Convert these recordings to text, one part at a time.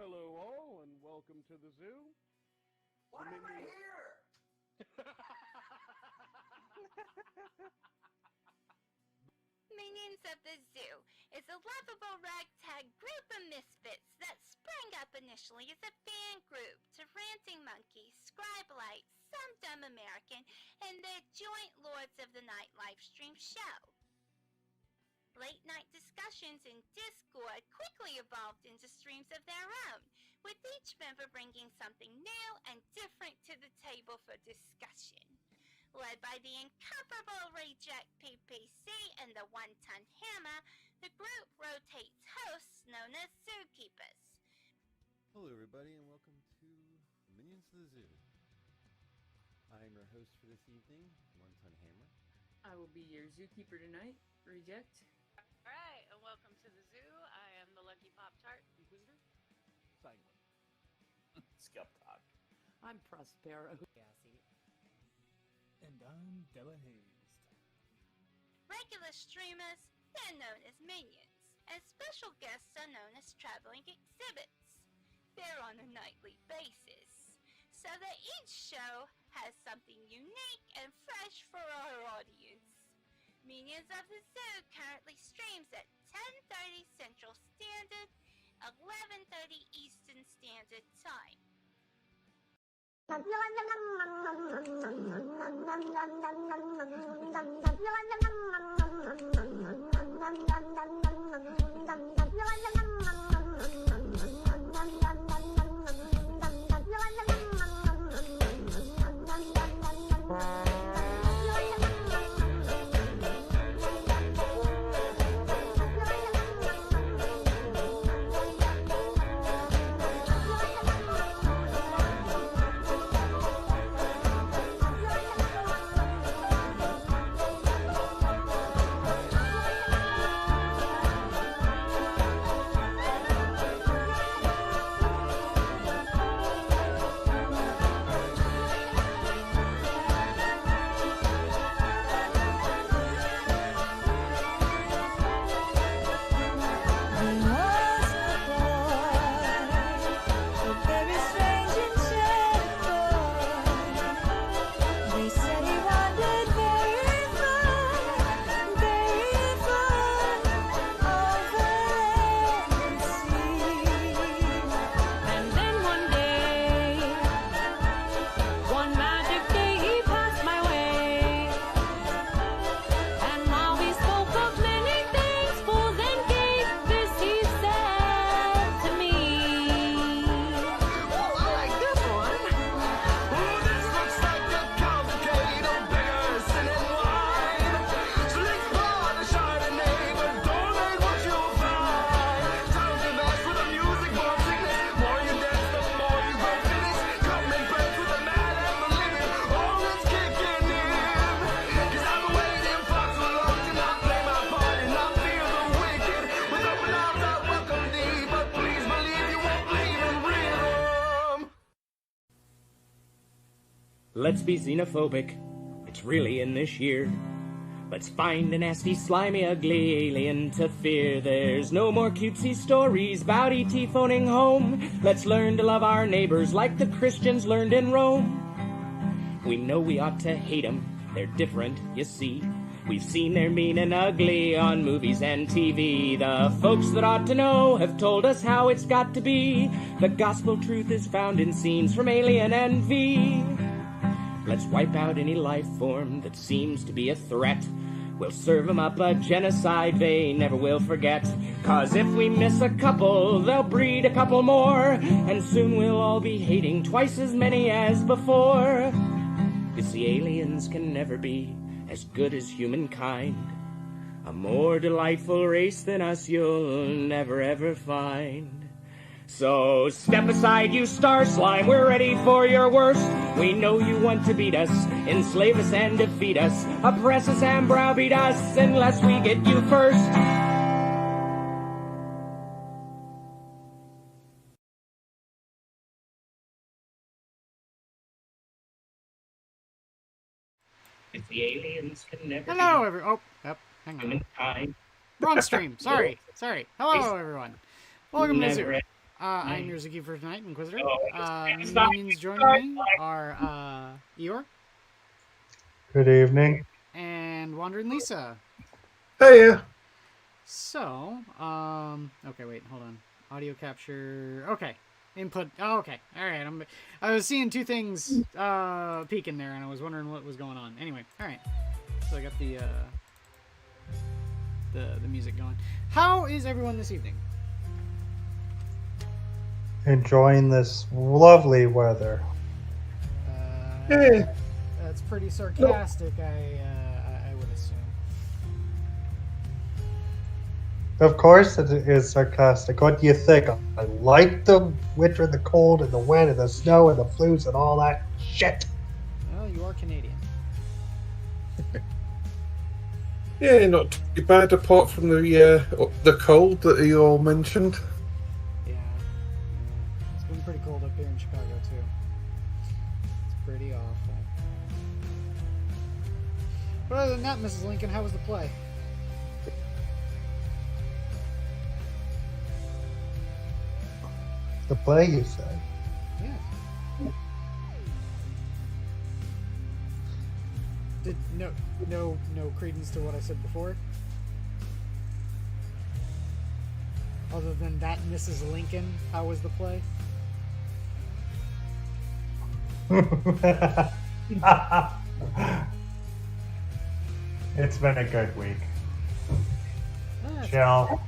Hello all, and welcome to the zoo. Why am I here? Minions of the Zoo is a lovable ragtag group of misfits that sprang up initially as a fan group to Ranting Monkey, Scribelite, Some Dumb American, and their joint Lords of the Night livestream show. Late night discussions in Discord quickly evolved into streams of their own, with each member bringing something new and different to the table for discussion. Led by the incomparable Reject PPC and the One-Ton Hammer, the group rotates hosts known as Zookeepers. Hello everybody and welcome to Minions of the Zoo. I am your host for this evening, One-Ton Hammer. I will be your Zookeeper tonight, Reject. Alright, and welcome to the zoo. I am the Lucky Pop-Tart Inquisitor. Sanguine. Skep Tock. I'm Prospero. Cassie. And I'm Delahazed. Regular streamers, they're known as minions, and special guests are known as traveling exhibits. They're on a nightly basis, so that each show has something unique and fresh for our audience. Minions of the Zoo currently streams at 10:30 Central Standard, 11:30 Eastern Standard Time. Let's be xenophobic, it's really in this year. Let's find a nasty, slimy, ugly alien to fear. There's no more cutesy stories about E.T. phoning home. Let's learn to love our neighbors like the Christians learned in Rome. We know we ought to hate them, they're different, you see. We've seen they're mean and ugly on movies and TV. The folks that ought to know have told us how it's got to be. The gospel truth is found in scenes from Alien and V. Let's wipe out any life form that seems to be a threat. We'll serve them up a genocide they never will forget. 'Cause if we miss a couple, they'll breed a couple more. And soon we'll all be hating twice as many as before. 'Cause the aliens can never be as good as humankind. A more delightful race than us you'll never ever find. So step aside, you star slime, we're ready for your worst. We know you want to beat us, enslave us and defeat us, oppress us and browbeat us unless we get you first. If the aliens can never Hello, everyone. Oh, yep. Hang on. humankind. Wrong stream. Sorry. Hello, everyone. Welcome to the zoo. I'm your Zookeeper tonight, Inquisitor. Minions joining me are Eeyore. Good evening. And Wond'ring Lisa. Hey. So, okay, wait, hold on. Audio capture. Okay. Input. Oh, okay. All right. I was seeing two things peeking there, and I was wondering what was going on. Anyway, all right. So I got the music going. How is everyone this evening? Enjoying this lovely weather. That's pretty sarcastic. I would assume. Of course it is sarcastic. What do you think? I like the winter, the cold, and the wind, and the snow, and the flus, and all that shit. Well, you are Canadian. Yeah, not too bad apart from the cold that you all mentioned. Yeah. It's been pretty cold up here in Chicago, too. It's pretty awful. But other than that, Mrs. Lincoln, how was the play? The play, you said? Yeah. Did no credence to what I said before? Other than that, Mrs. Lincoln, how was the play? It's been a good week. Ah, Chill.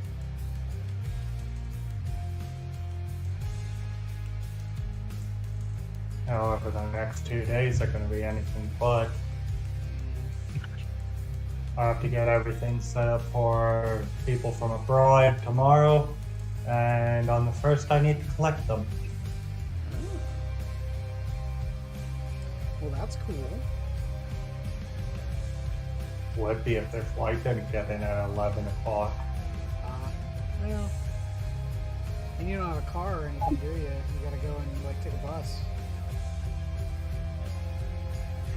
However, the next 2 days are going to be anything but. I have to get everything set up for people from abroad tomorrow, and on the 1st I need to collect them. Well, that's cool. Would be if their flight didn't get in at 11 o'clock. Well, and you don't have a car or anything, do you? You gotta go and take a bus.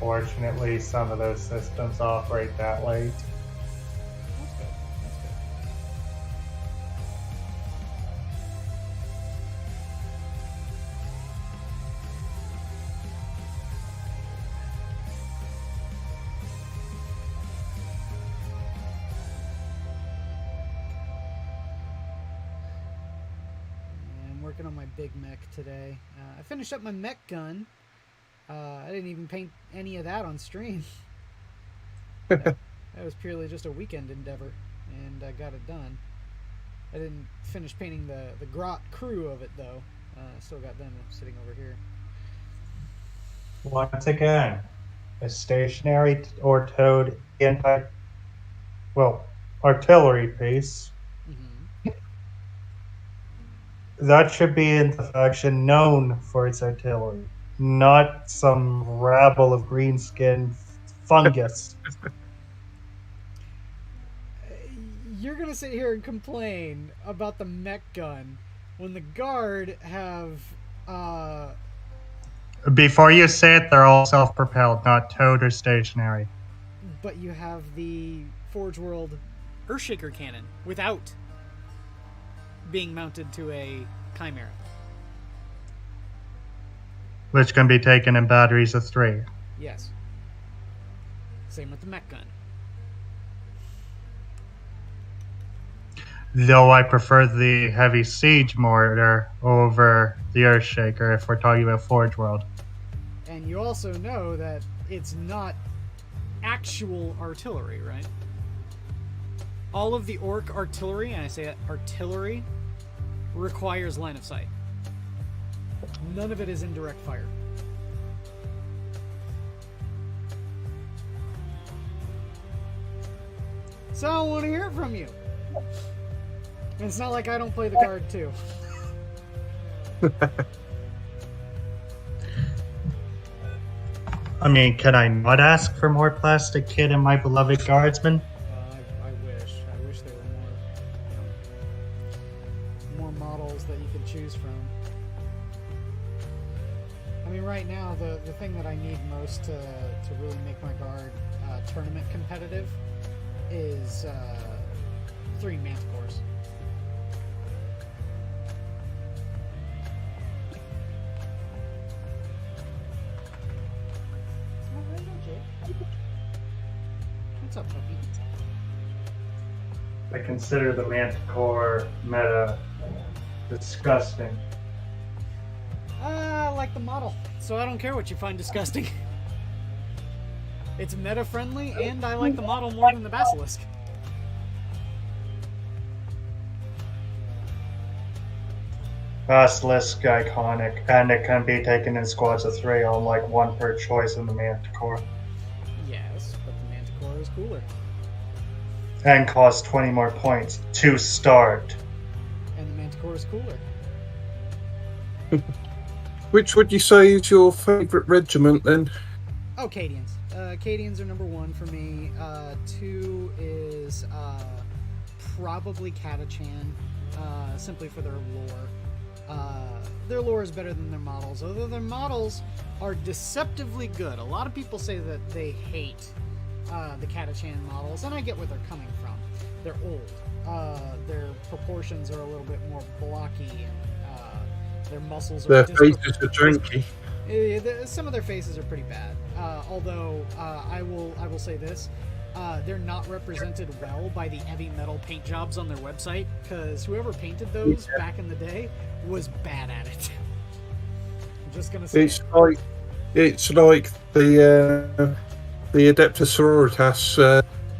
Fortunately, some of those systems operate that late. That's good. That's good. I'm working on my big mech today. I finished up my mech gun. I didn't even paint any of that on stream. That was purely just a weekend endeavor, and I got it done. I didn't finish painting the grot crew of it, though. Still got them sitting over here. Once again, a stationary or towed artillery piece. Mm-hmm. That should be in the faction known for its artillery, not some rabble of green-skinned fungus. You're gonna sit here and complain about the mech gun when the guard have Before you say it, they're all self-propelled, not towed or stationary. but you have the Forge World Earthshaker cannon without being mounted to a Chimera. Which can be taken in batteries of 3. Yes. Same with the mech gun. Though I prefer the heavy siege mortar over the Earthshaker if we're talking about Forge World. And you also know that it's not actual artillery, right? All of the orc artillery, and I say artillery, requires line of sight. None of it is indirect fire. So I want to hear from you. And it's not like I don't play the guard too. I mean, can I not ask for more plastic kit in my beloved guardsman? I wish. I wish there were more models that you could choose from. I mean, right now, the thing that I need most to really make my guard tournament competitive is 3 Manticores. up, Toki? I consider the Manticore meta disgusting. I like the model, so I don't care what you find disgusting. It's meta-friendly, and I like the model more than the Basilisk. Basilisk iconic, and it can be taken in squads of 3, unlike 1 per choice in the Manticore. Yes, but the Manticore is cooler. And costs 20 more points to start. And the Manticore is cooler. Which would you say is your favourite regiment then? Oh, Cadians. Cadians are number 1 for me. 2 is probably Catachan, simply for their lore. Their lore is better than their models, although their models are deceptively good. A lot of people say that they hate the Catachan models, and I get where they're coming from. They're old. Their proportions are a little bit more blocky, and their muscles are... Their faces are janky. Some of their faces are pretty bad. Although I will say this, they're not represented well by the heavy metal paint jobs on their website, because whoever painted those back in the day was bad at it. I'm just gonna say it's like the Adeptus Sororitas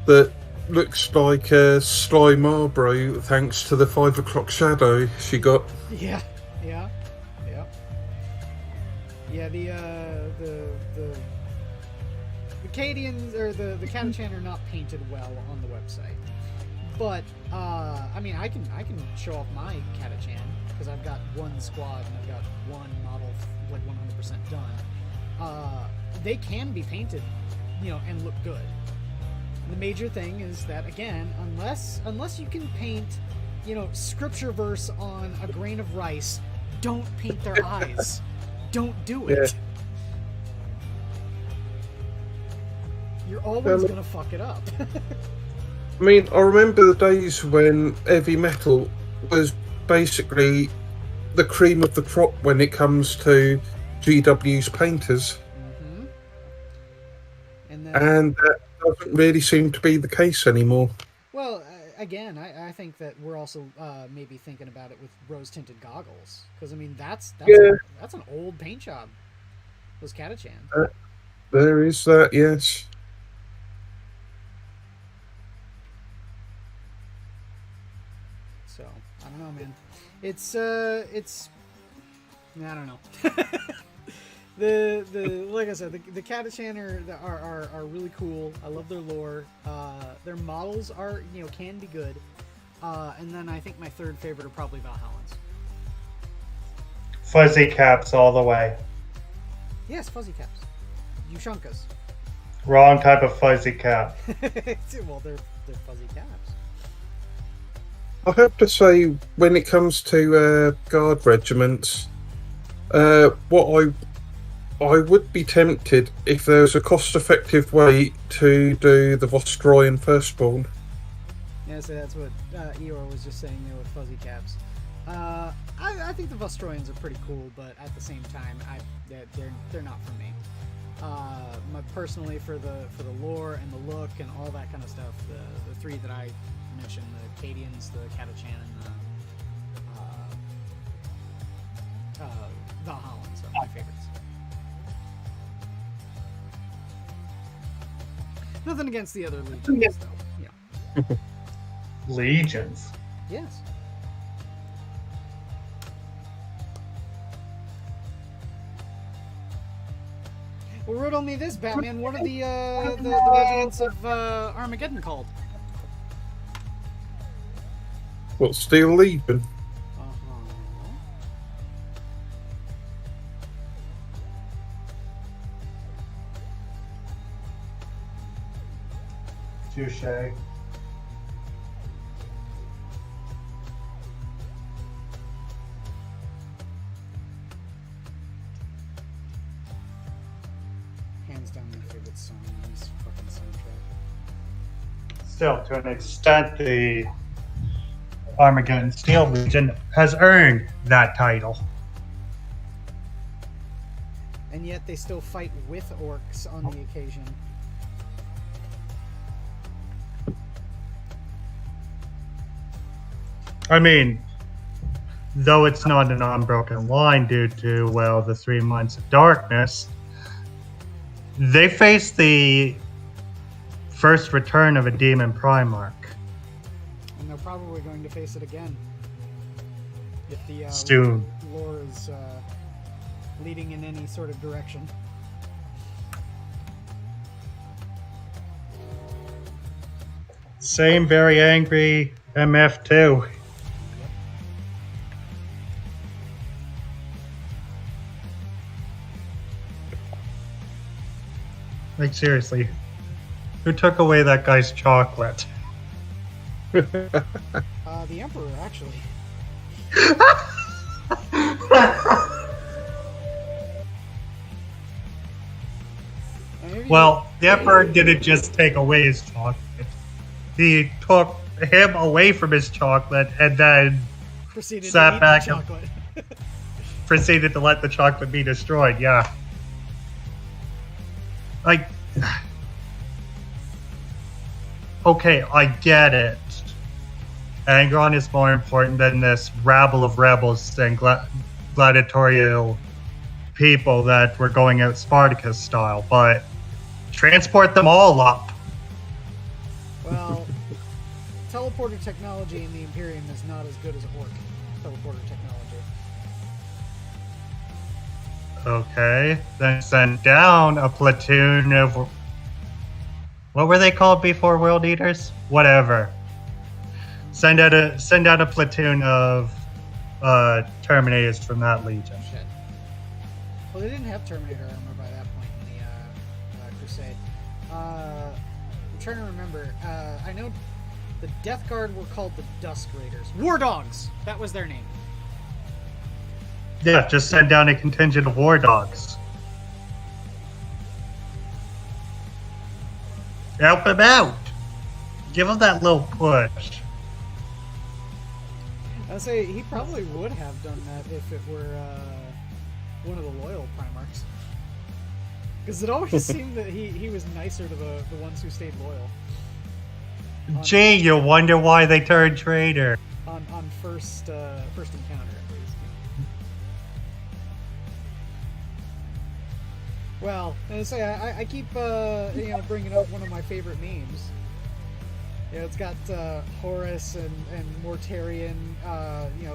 that looks like Sly Marbro thanks to the 5 o'clock shadow she got. Yeah. The Cadians, or the Catachan, are not painted well on the website. But I mean, I can show off my Catachan because I've got 1 squad and I've got 1 model like 100% done. They can be painted, and look good. The major thing is that, again, unless you can paint, scripture verse on a grain of rice, don't paint their eyes. Don't do it. Yeah. You're always going to fuck it up. I mean, I remember the days when heavy metal was basically the cream of the crop when it comes to GW's painters. Mm-hmm. And that doesn't really seem to be the case anymore. Well, again, I think that we're also maybe thinking about it with rose-tinted goggles. Because, I mean, that's an old paint job. Those Catachan. There is that, yes. So, I don't know, man. It's I don't know. The like I said, the Catachan are really cool. I love their lore. Their models are can be good. And then I think my third favorite are probably Valhallans. Fuzzy caps all the way. Yes, fuzzy caps. Yushunkas. Wrong type of fuzzy cap. Well, they're fuzzy caps. I have to say, when it comes to guard regiments, what I would be tempted if there's a cost-effective way to do the Vostroyan Firstborn. Yeah, so that's what Eeyore was just saying there with fuzzy caps. I think the Vostroyans are pretty cool, but at the same time, they're not for me. Personally, for the lore and the look and all that kind of stuff, the 3 that I mentioned, the Cadians, the Catachan, and the Valhallans are my favorites. Nothing against the other legions, though. Yeah. Legions? Yes. Well, riddle me this, Batman. What are the regiments of Armageddon called? What, Steel Legion? Touché. Hands down my favorite song on this fucking soundtrack. Still, to an extent, the Armageddon Steel Legion has earned that title. And yet they still fight with orcs on the occasion. I mean, though it's not an unbroken line due to, well, the 3 months of darkness, they face the first return of a demon Primarch. And they're probably going to face it again. If the Soon. lore is leading in any sort of direction. Same very angry MF2. Like, seriously, who took away that guy's chocolate? The Emperor, actually. Well, the Emperor didn't just take away his chocolate. He took him away from his chocolate and then Proceeded sat to eat back the and chocolate. proceeded to let the chocolate be destroyed. Yeah. Like, okay, I get it. Angron is more important than this rabble of rebels and gladiatorial people that were going out Spartacus style, but transport them all up. Well, teleporter technology in the Imperium is not as good as Orc teleporter technology. Okay, then send down a platoon of... What were they called before World Eaters? Whatever. Send out a platoon of Terminators from that Legion. Shit. Well, they didn't have Terminator armor by that point in the Crusade. I'm trying to remember. I know the Death Guard were called the Dusk Raiders. War Dogs! That was their name. Yeah, just send down a contingent of War Dogs. Help him out! Give him that little push. I'd say he probably would have done that if it were one of the loyal Primarchs. Because it always seemed that he was nicer to the ones who stayed loyal. Gee, you wonder why they turned traitor. On first encounter, at least. Well, I say I keep bringing up one of my favorite memes. You know, it's got Horus and Mortarion,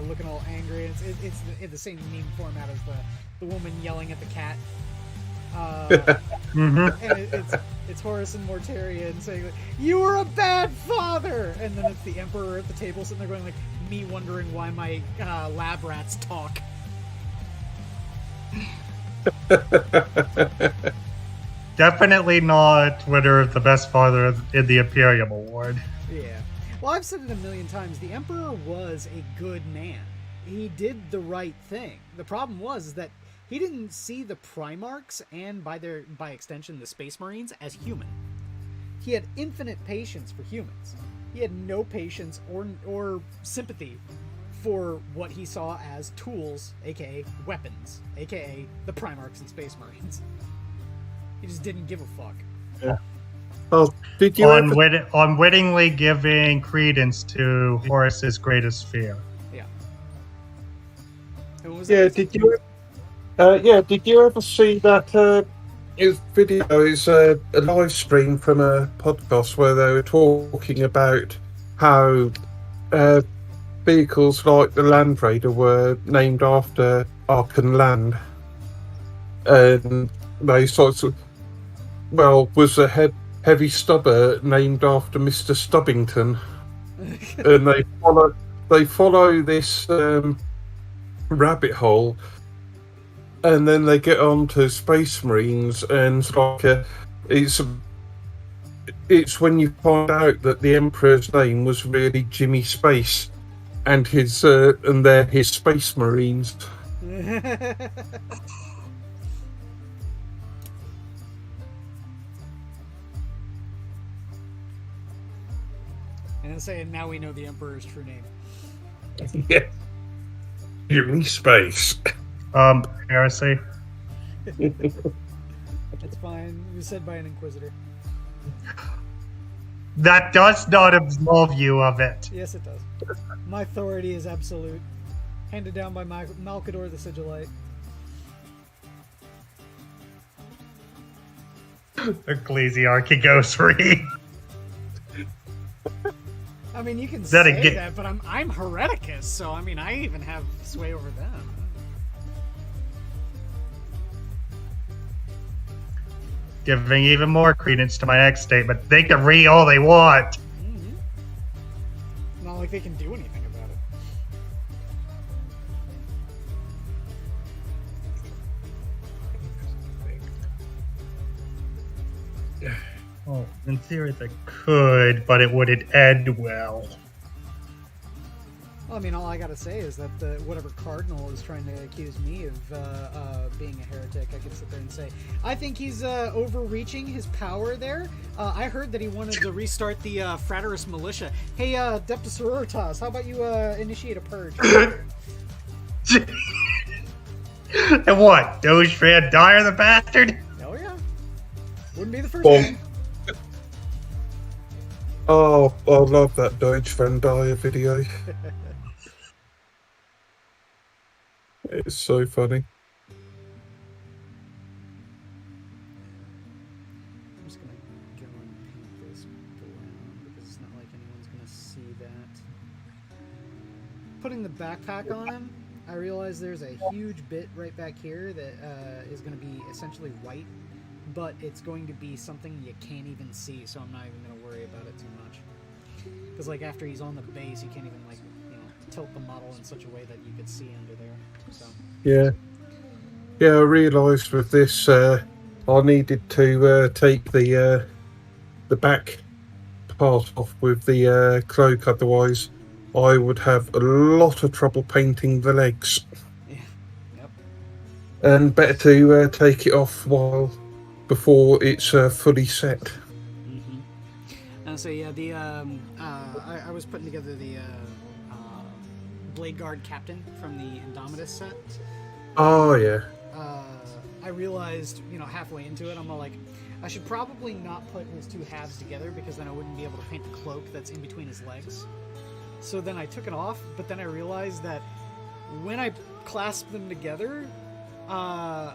looking all angry. And it's in the same meme format as the woman yelling at the cat. And it's Horus and Mortarion saying, like, "You were a bad father," and then it's the Emperor at the table sitting there going, like, me wondering why my lab rats talk. Definitely not winner of the best father in the Imperium Award. Yeah. Well, I've said it a million times. The Emperor was a good man. He did the right thing. The problem was that he didn't see the Primarchs and by extension the Space Marines as human. He had infinite patience for humans. He had no patience or sympathy for what he saw as tools, aka weapons, aka the Primarchs and Space Marines. He just didn't give a fuck. Yeah. Oh, did you unwittingly giving credence to Horus's greatest fear? Yeah. Did you ever see that video? Is a live stream from a podcast where they were talking about how vehicles like the Land Raider were named after Arkan Land, and they sort of, was a heavy stubber named after Mr. Stubbington, and they follow this rabbit hole, and then they get on to Space Marines, and it's when you find out that the Emperor's name was really Jimmy Space, and they're his Space Marines. And saying now we know the Emperor's true name. Yeah. Jimmy Space. Heresy. It's fine. It was said by an Inquisitor. That does not absolve you of it. Yes, it does. My authority is absolute. Handed down by Malkador the Sigillite. Ecclesiarchygosry. I mean, you can that say that, but I'm Hereticus, so I mean, I even have sway over them. Giving even more credence to my next statement. They can read all they want. Mm-hmm. Not like they can do anything about it. Oh, in theory they could, but it wouldn't end well. Well, I mean, all I gotta say is that whatever cardinal is trying to accuse me of being a heretic, I can sit there and say, I think he's overreaching his power there. I heard that he wanted to restart the Frateris militia. Hey, Depta Sororitas, how about you initiate a purge? And what? Doge Van Dyer the bastard? Oh yeah. Wouldn't be the first time. Oh, I love that Doge Van Dyer video. It's so funny. I'm just gonna go and paint this brown because it's not like anyone's gonna see that. Putting the backpack on him, I realize there's a huge bit right back here that is gonna be essentially white, but it's going to be something you can't even see, so I'm not even gonna worry about it too much. Because like after he's on the base, you can't even like tilt the model in such a way that you could see under there. So. Yeah, I realised with this, I needed to take the back part off with the cloak. Otherwise, I would have a lot of trouble painting the legs. Yeah. Yep. And better to take it off before it's fully set. So yeah, the I was putting together the Blade Guard Captain from the Indomitus set. Oh yeah. I realized, halfway into it, I'm all like, I should probably not put his two halves together because then I wouldn't be able to paint the cloak that's in between his legs. So then I took it off, but then I realized that when I clasped them together, I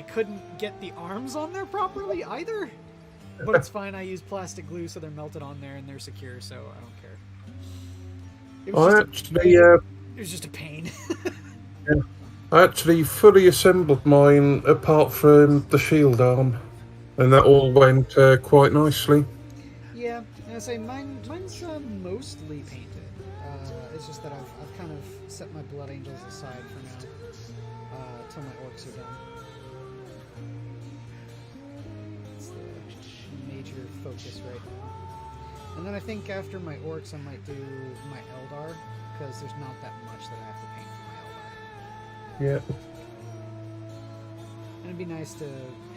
couldn't get the arms on there properly either. But it's fine, I used plastic glue so they're melted on there and they're secure, so I don't care. It was just a pain. Yeah. I actually fully assembled mine apart from the shield arm, and that all went quite nicely. Yeah, and I say mine's mostly painted. It's just that I've kind of set my Blood Angels aside for now, till my orcs are done. It's the major focus right now. And then I think after my orcs I might do my Eldar, because there's not that much that I have to paint for my Eldar. Yeah. And it'd be nice to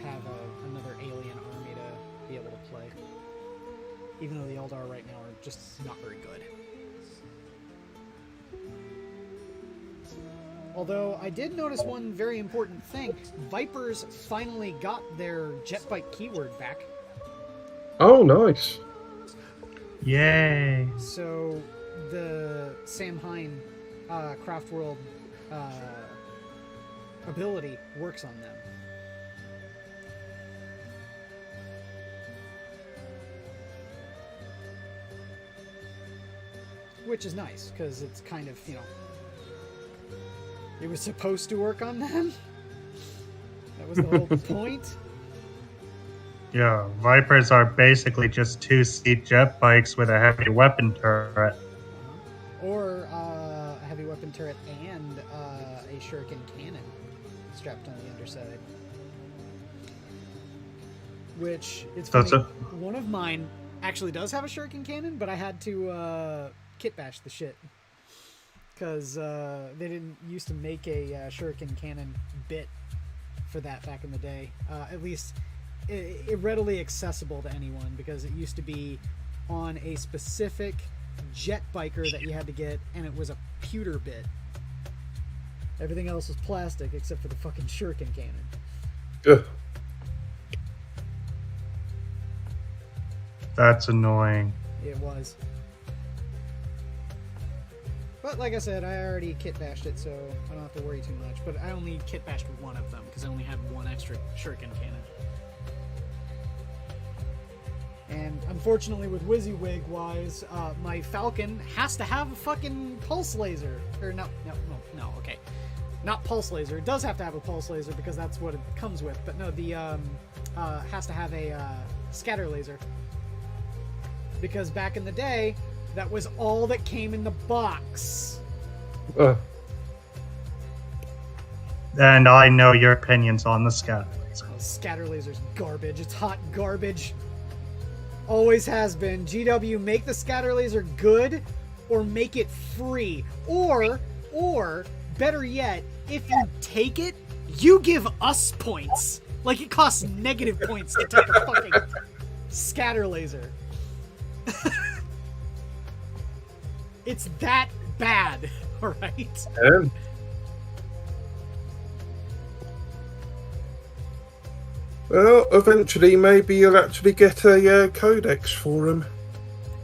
have another alien army to be able to play. Even though the Eldar right now are just not very good. Although I did notice one very important thing. Vipers finally got their Jetbike keyword back. Oh, nice. Yay. So the Samhain Craft World ability works on them. Which is nice, because it's kind of, it was supposed to work on them. That was the whole point. Yeah, Vipers are basically just two-seat jet bikes with a heavy weapon turret. Or a heavy weapon turret and a shuriken cannon strapped on the underside. Which, it's funny, one of mine actually does have a shuriken cannon, but I had to kitbash the shit. Because they didn't used to make a shuriken cannon bit for that back in the day. At least it readily accessible to anyone, because it used to be on a specific jet biker that you had to get, and it was a pewter bit. Everything else was plastic except for the fucking shuriken cannon. Ugh. That's annoying. It was. But like I said, I already kitbashed it, so I don't have to worry too much. But I only kitbashed one of them, because I only had one extra shuriken cannon. And unfortunately with WYSIWYG-wise, my Falcon has to have a fucking pulse laser. Or no, okay. Not pulse laser. It does have to have a pulse laser because that's what it comes with. But no, the has to have a scatter laser. Because back in the day, that was all that came in the box. And I know your opinions on the scatter laser. Oh, scatter laser's garbage. It's hot garbage. Always has been. GW, make the scatter laser good or make it free. Or, better yet, if you take it, you give us points. Like it costs negative points to take a fucking scatter laser. It's that bad, alright? Well, eventually maybe you'll actually get a codex for him.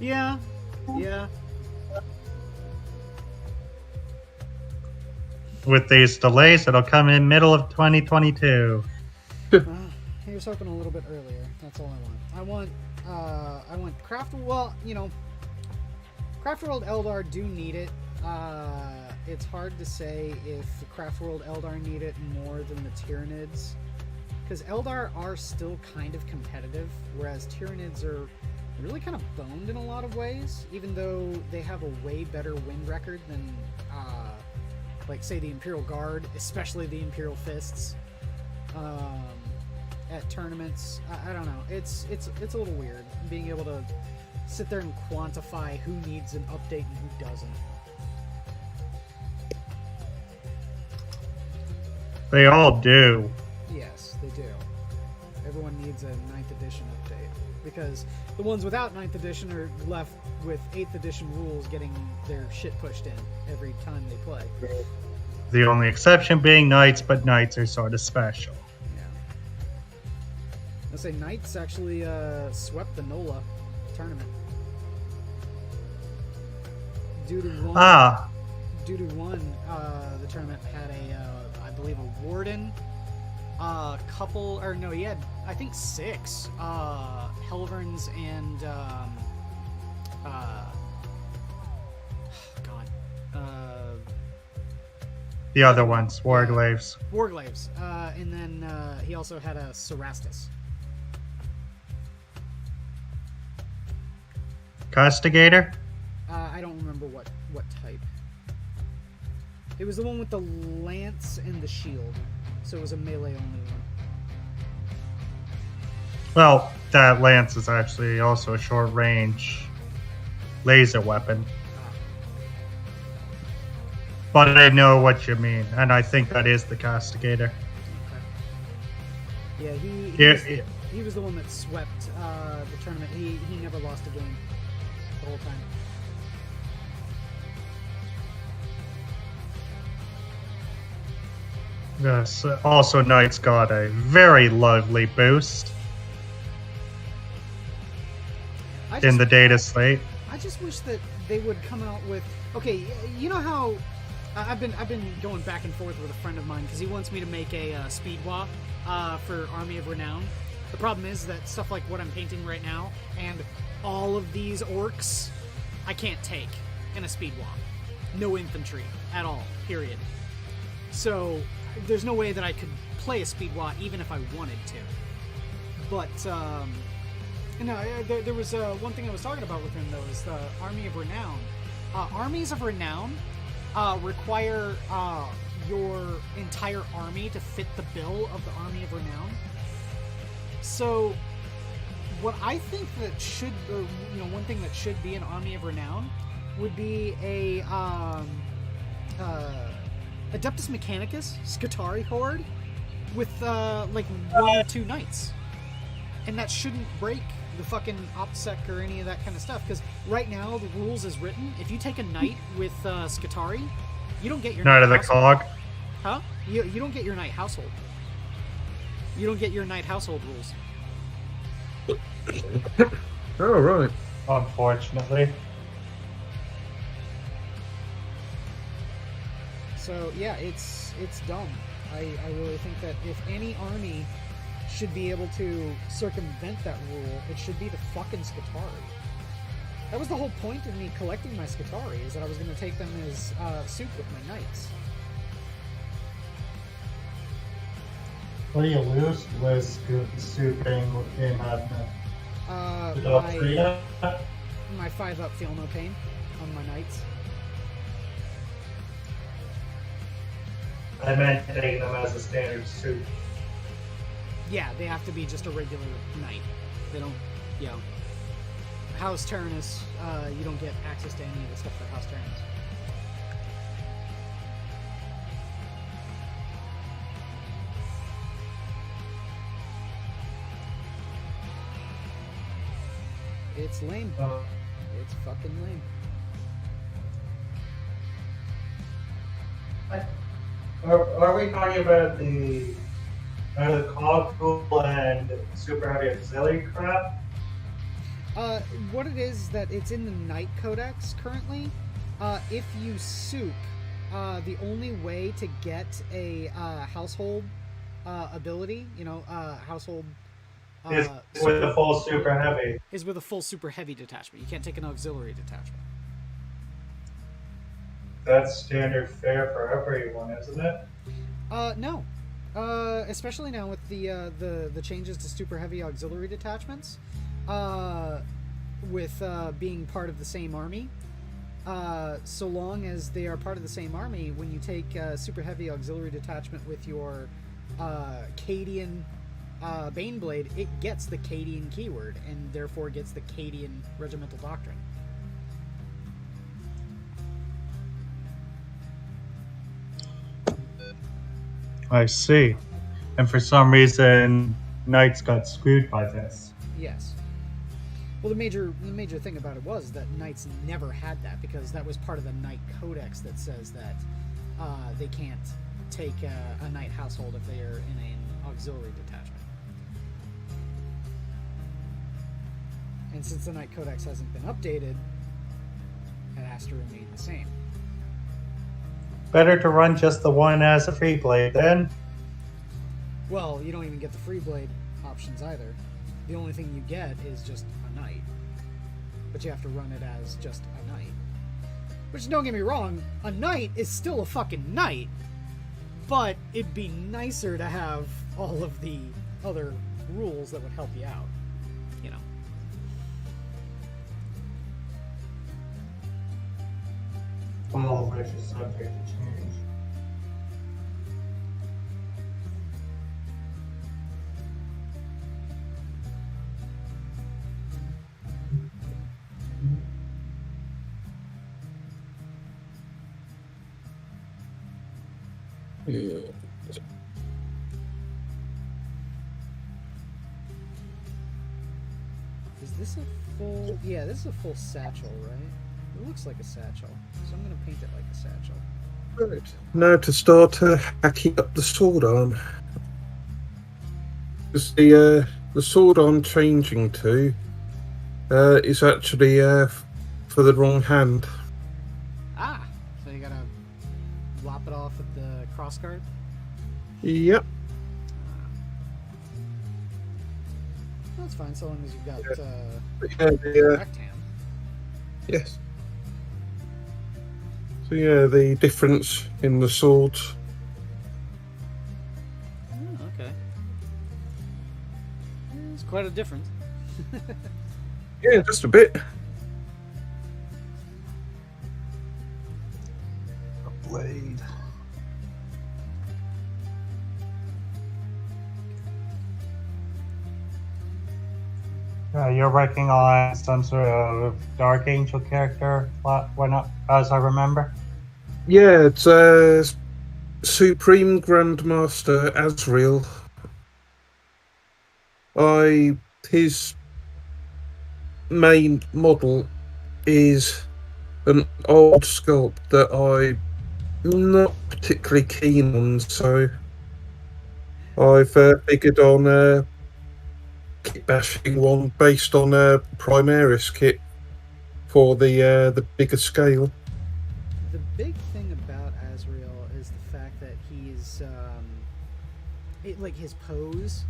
Yeah. With these delays, it'll come in middle of 2022. He was hoping a little bit earlier. That's all I want. I want Craft. Well, Craft World Eldar do need it. It's hard to say if Craft World Eldar need it more than the Tyranids. Because Eldar are still kind of competitive, whereas Tyranids are really kind of boned in a lot of ways, even though they have a way better win record than, like, say, the Imperial Guard, especially the Imperial Fists, at tournaments. I don't know. It's a little weird, being able to sit there and quantify who needs an update and who doesn't. They all do. Yes, they do. Everyone needs a 9th edition update, because the ones without 9th edition are left with 8th edition rules getting their shit pushed in every time they play. The only exception being Knights, but Knights are sort of special. Yeah. I'll say Knights actually swept the NOLA tournament. Due to one, the tournament had I believe a Warden, he had, I think, 6 Helverns and the other ones, Warglaves. And then he also had a Cerastus. Castigator? I don't remember what type. It was the one with the lance and the shield, so it was a melee only one. Well, that lance is actually also a short range laser weapon. But I know what you mean, and I think that is the Castigator. Okay. Yeah, he was the one that swept the tournament. He never lost a game the whole time. Yes, also Knights got a very lovely boost in the data slate. I just wish that they would come out with... Okay, you know how... I've been going back and forth with a friend of mine because he wants me to make a Speedwa for Army of Renown. The problem is that stuff like what I'm painting right now and all of these orcs, I can't take in a Speedwa. No infantry at all, period. So there's no way that I could play a Speedwa even if I wanted to. But, there was one thing I was talking about with him, though, is the Army of Renown. Armies of Renown require your entire army to fit the bill of the Army of Renown. So, what I think that should, one thing that should be an Army of Renown would be a Adeptus Mechanicus Skitari horde with like 1 or 2 knights, and that shouldn't break the fucking OPSEC or any of that kind of stuff, because right now the rules is written, if you take a knight with Skitari, you don't get your Knight of the Cog. Huh? You don't get your knight household. You don't get your knight household rules. Oh, right. Unfortunately. So yeah, it's dumb. I really think that if any army should be able to circumvent that rule, it should be the fucking Skitarii. That was the whole point of me collecting my Skitarii, is that I was going to take them as soup with my knights. What do you lose with souping in my 5-up feel no pain on my knights. I meant taking them as a standard soup. Yeah, they have to be just a regular knight. They don't, you know, House Tyrannus, you don't get access to any of the stuff for House Tyrannus. It's lame. It's fucking lame. Are we talking about the cog rule and super heavy auxiliary crap? What it is that it's in the Knight Codex currently. If you soup, the only way to get a household ability, household is with the full super heavy. Is with a full super heavy detachment. You can't take an auxiliary detachment. That's standard fare for everyone, isn't it? No. Especially now with the changes to super heavy auxiliary detachments, with being part of the same army. So long as they are part of the same army, when you take super heavy auxiliary detachment with your Cadian Baneblade, it gets the Cadian keyword and therefore gets the Cadian regimental doctrine. I see. And for some reason, Knights got screwed by this. Yes. Well, the major thing about it was that Knights never had that, because that was part of the Knight Codex that says that they can't take a Knight household if they are in an auxiliary detachment. And since the Knight Codex hasn't been updated, it has to remain the same. Better to run just the one as a free blade then. Well, you don't even get the free blade options either. The only thing you get is just a knight. But you have to run it as just a knight. Which, don't get me wrong, a knight is still a fucking knight. But it'd be nicer to have all of the other rules that would help you out. You know. All of which is subject to change. Yeah. Is this a full... Yeah, this is a full satchel, right? It looks like a satchel, so I'm going to paint it like a satchel. Right. Now to start hacking up the sword arm. Because the sword I'm changing to is actually for the wrong hand. Ah! So you gotta lop it off at the crossguard? Yep. That's fine, so long as you've got the correct hand. Yes. So yeah, the difference in the swords. Oh, okay. It's quite a difference. Yeah, just a bit. A blade. You're working on some sort of Dark Angel character, why not, as I remember? Yeah, it's Supreme Grandmaster Azreal. His main model is an old sculpt that I'm not particularly keen on, so I've figured on kitbashing one based on a Primaris kit for the bigger scale. The big thing about Azreal is the fact that he's like his pose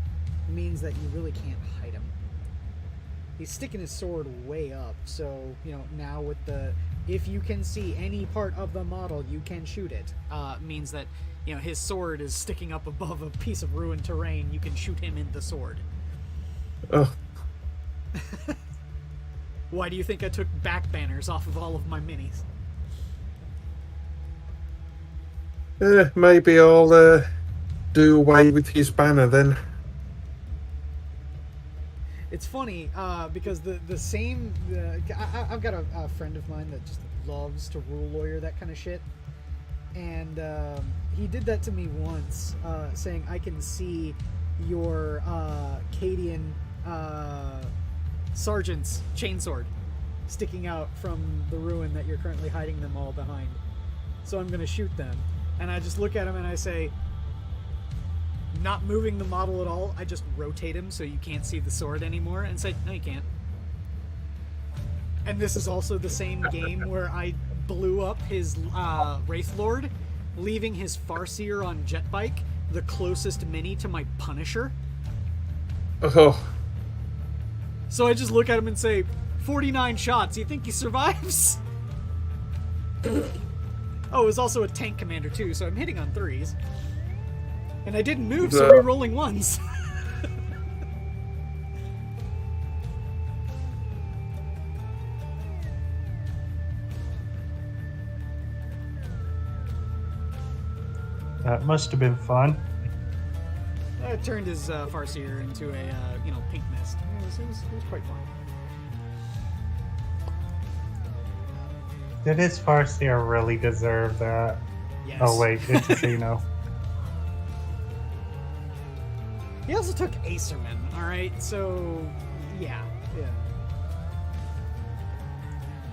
means that you really can't hide him. He's sticking his sword way up, so now with the if you can see any part of the model, you can shoot it. Means that his sword is sticking up above a piece of ruined terrain. You can shoot him in the sword. Oh. Why do you think I took back banners off of all of my minis? Maybe I'll do away with his banner then. It's funny because the same I've got a friend of mine that just loves to rule lawyer that kind of shit, and he did that to me once, saying I can see your Cadian sergeant's chainsword sticking out from the ruin that you're currently hiding them all behind, so I'm gonna shoot them. And I just look at him and I say, not moving the model at all, I just rotate him so you can't see the sword anymore and say, no, you can't. And this is also the same game where I blew up his Wraith Lord, leaving his Farseer on jet bike, the closest mini to my Punisher. Oh. So I just look at him and say, 49 shots, you think he survives? Oh, it was also a tank commander too, so I'm hitting on 3s. And I didn't move, so we're rolling 1s. That must have been fun. I turned his Farseer into a pink mist. It was quite fun. Did his Farseer really deserve that? Yes. Oh wait, it's a Xeno. He also took Acerman, alright? So, yeah.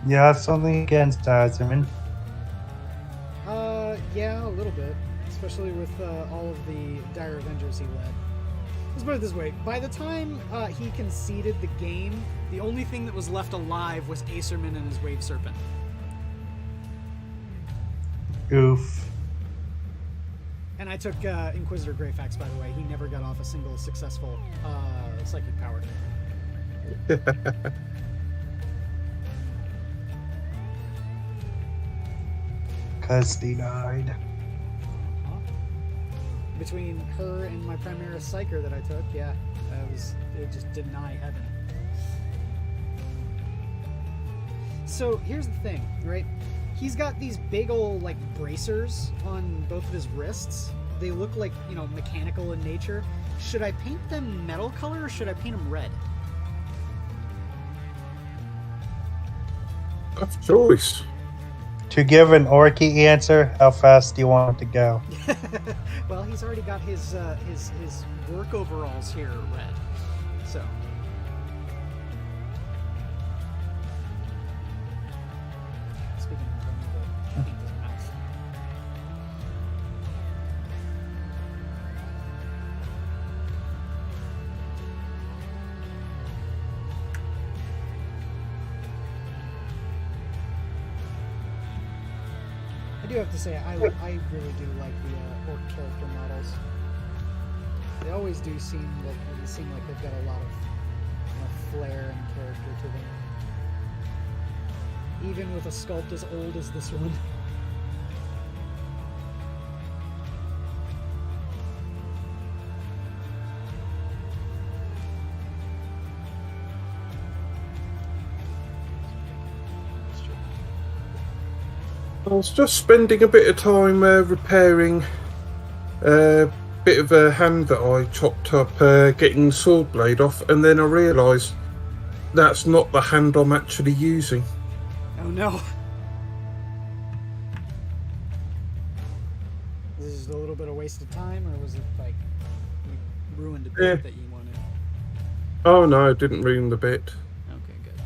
Yeah, something against Azreal. Yeah, a little bit. Especially with all of the Dire Avengers he led. Let's put it this way. By the time he conceded the game, the only thing that was left alive was Acerman and his Wave Serpent. Oof. And I took Inquisitor Greyfax, by the way. He never got off a single successful psychic power. Cause he died. Between her and my Primaris Psyker that I took, yeah, it just deny heaven. So here's the thing, right? He's got these big old bracers on both of his wrists. They look like, mechanical in nature. Should I paint them metal color or should I paint them red? Tough choice. To give an Orky answer, how fast do you want it to go? Well, he's already got his work overalls here red, so. Speaking of, I need to paint his mouth. I do have to say, I really do like the orc character models. They always do seem like they've got a lot of flair and character to them. Even with a sculpt as old as this one. I was just spending a bit of time repairing a bit of a hand that I chopped up getting the sword blade off, and then I realised that's not the hand I'm actually using. Oh no. Was this just a little bit of wasted time, or was it like you ruined a bit that you wanted? Oh no, it didn't ruin the bit. Okay, good.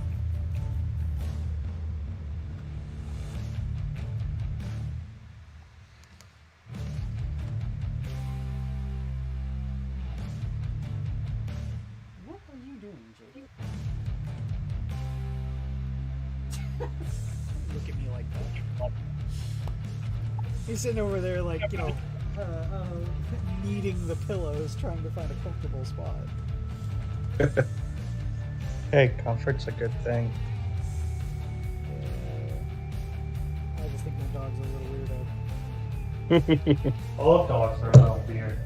What are you Look at me like that. He's sitting over there like, you know, kneading the pillows, trying to find a comfortable spot. Hey, comfort's a good thing. I just think my dog's a little weirdo. All dogs are a little weird.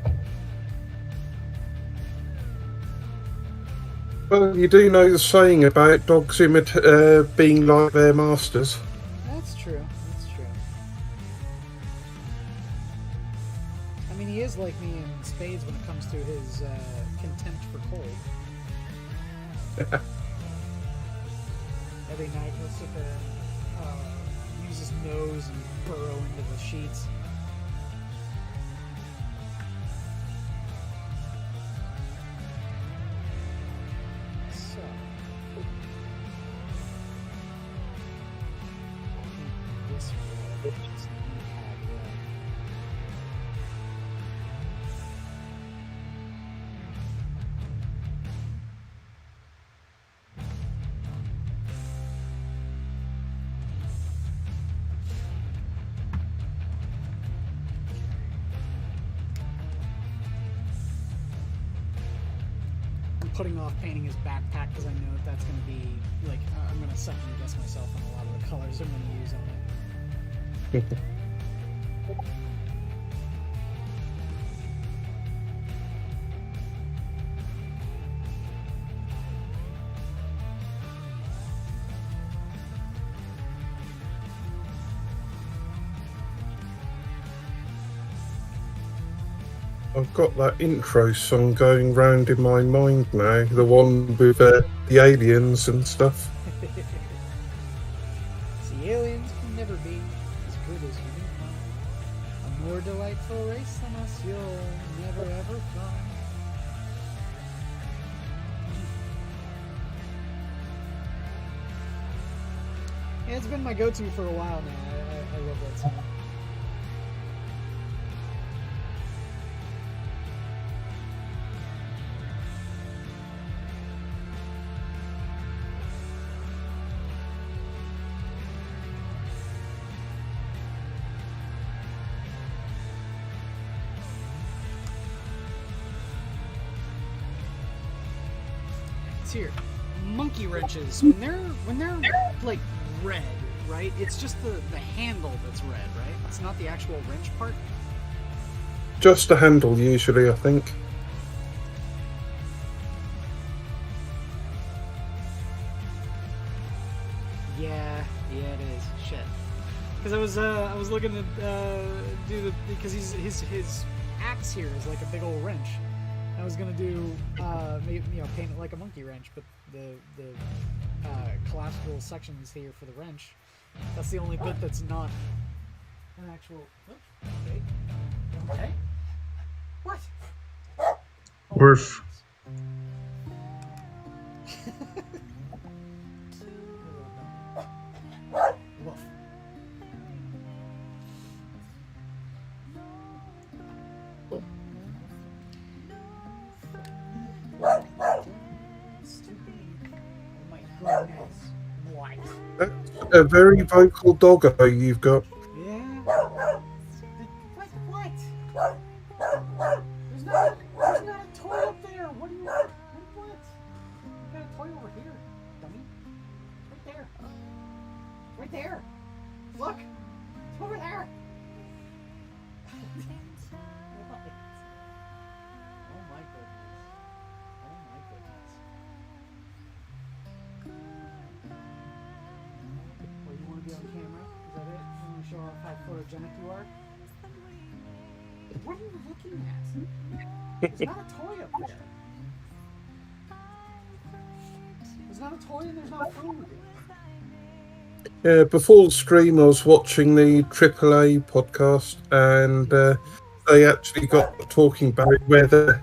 Well, you do know the saying about dogs being like their masters. That's true. That's true. I mean, he is like me in spades when it comes to his contempt for cold. Every night he'll sit there and use his nose and burrow into the sheets. So, this red is the Hellcat red. Putting off painting his backpack because I know that's going to be like I'm going to second guess myself on a lot of the colors I'm going to use on it. I've got that intro song going round in my mind now, the one with the aliens and stuff. See, aliens can never be as good as human. A more delightful race than us you'll never ever find. Yeah, it's been my go-to for a while now. I love that song. Here, monkey wrenches, when they're like red, right? It's just the handle that's red, right? It's not the actual wrench part. Just the handle, usually, I think. Yeah, it is. Shit. Because I was looking to because his axe here is like a big old wrench. I was gonna do maybe, paint it like a monkey wrench, but the collapsible sections here for the wrench, that's the only bit that's not an actual. Okay. What? Worf. Woof. That's a very vocal doggo you've got. Yeah. What? There's not a toy up there. What do you want? What? You got a toy over here, dummy. Right there. Right there. Look. It's over there. Oh my goodness. Oh my goodness. Well, you want to be on camera? Is that it? You want to show off how photogenic you are? What are you looking at? There's not a toy up there. There's not a toy and there's not food. Yeah, before the stream, I was watching the AAA podcast, and they actually got talking about whether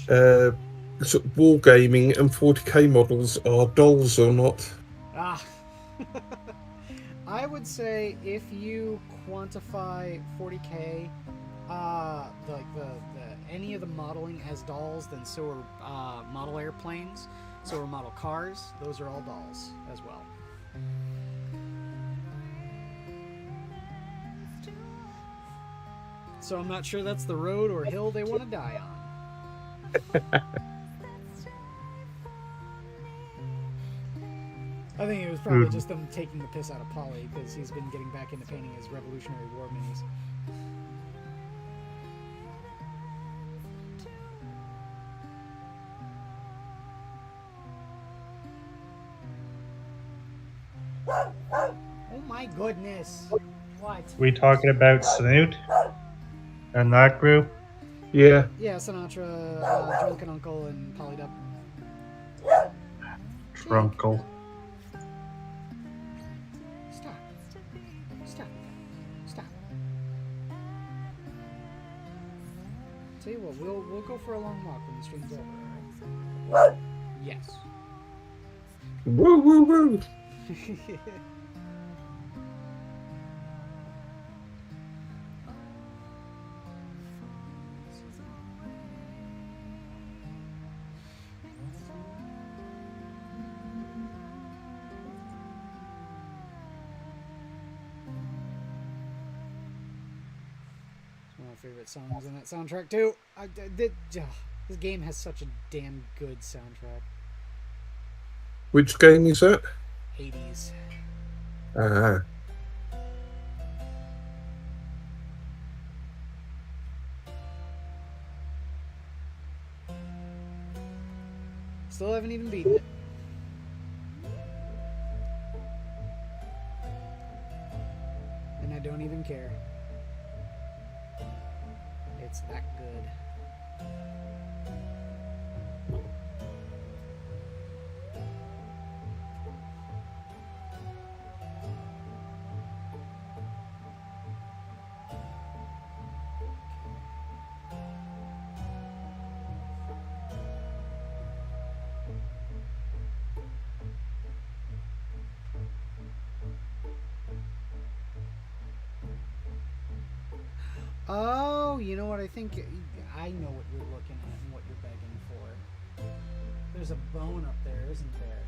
sort of wargaming and 40k models are dolls or not. Ah. I would say if you quantify 40k, like the any of the modeling as dolls, then so are model airplanes, so are model cars. Those are all dolls as well. So I'm not sure that's the road or hill they want to die on. I think it was probably just them taking the piss out of Polly because he's been getting back into painting his Revolutionary War minis. Oh my goodness. What? We talking about Snoot and that group? Yeah. Yeah, Sinatra, Drunken Uncle, and Polydub. Trunkle. Stop. Stop. Stop. Tell you what, we'll go for a long walk when the stream's over, alright? Yes. Woo woo woo. Favorite songs in that soundtrack too. This game has such a damn good soundtrack. Which game is that? Hades. Ah. Still haven't even beaten it. And I don't even care. It's that good. Oh, you know what I think? I know what you're looking at and what you're begging for. There's a bone up there, isn't there?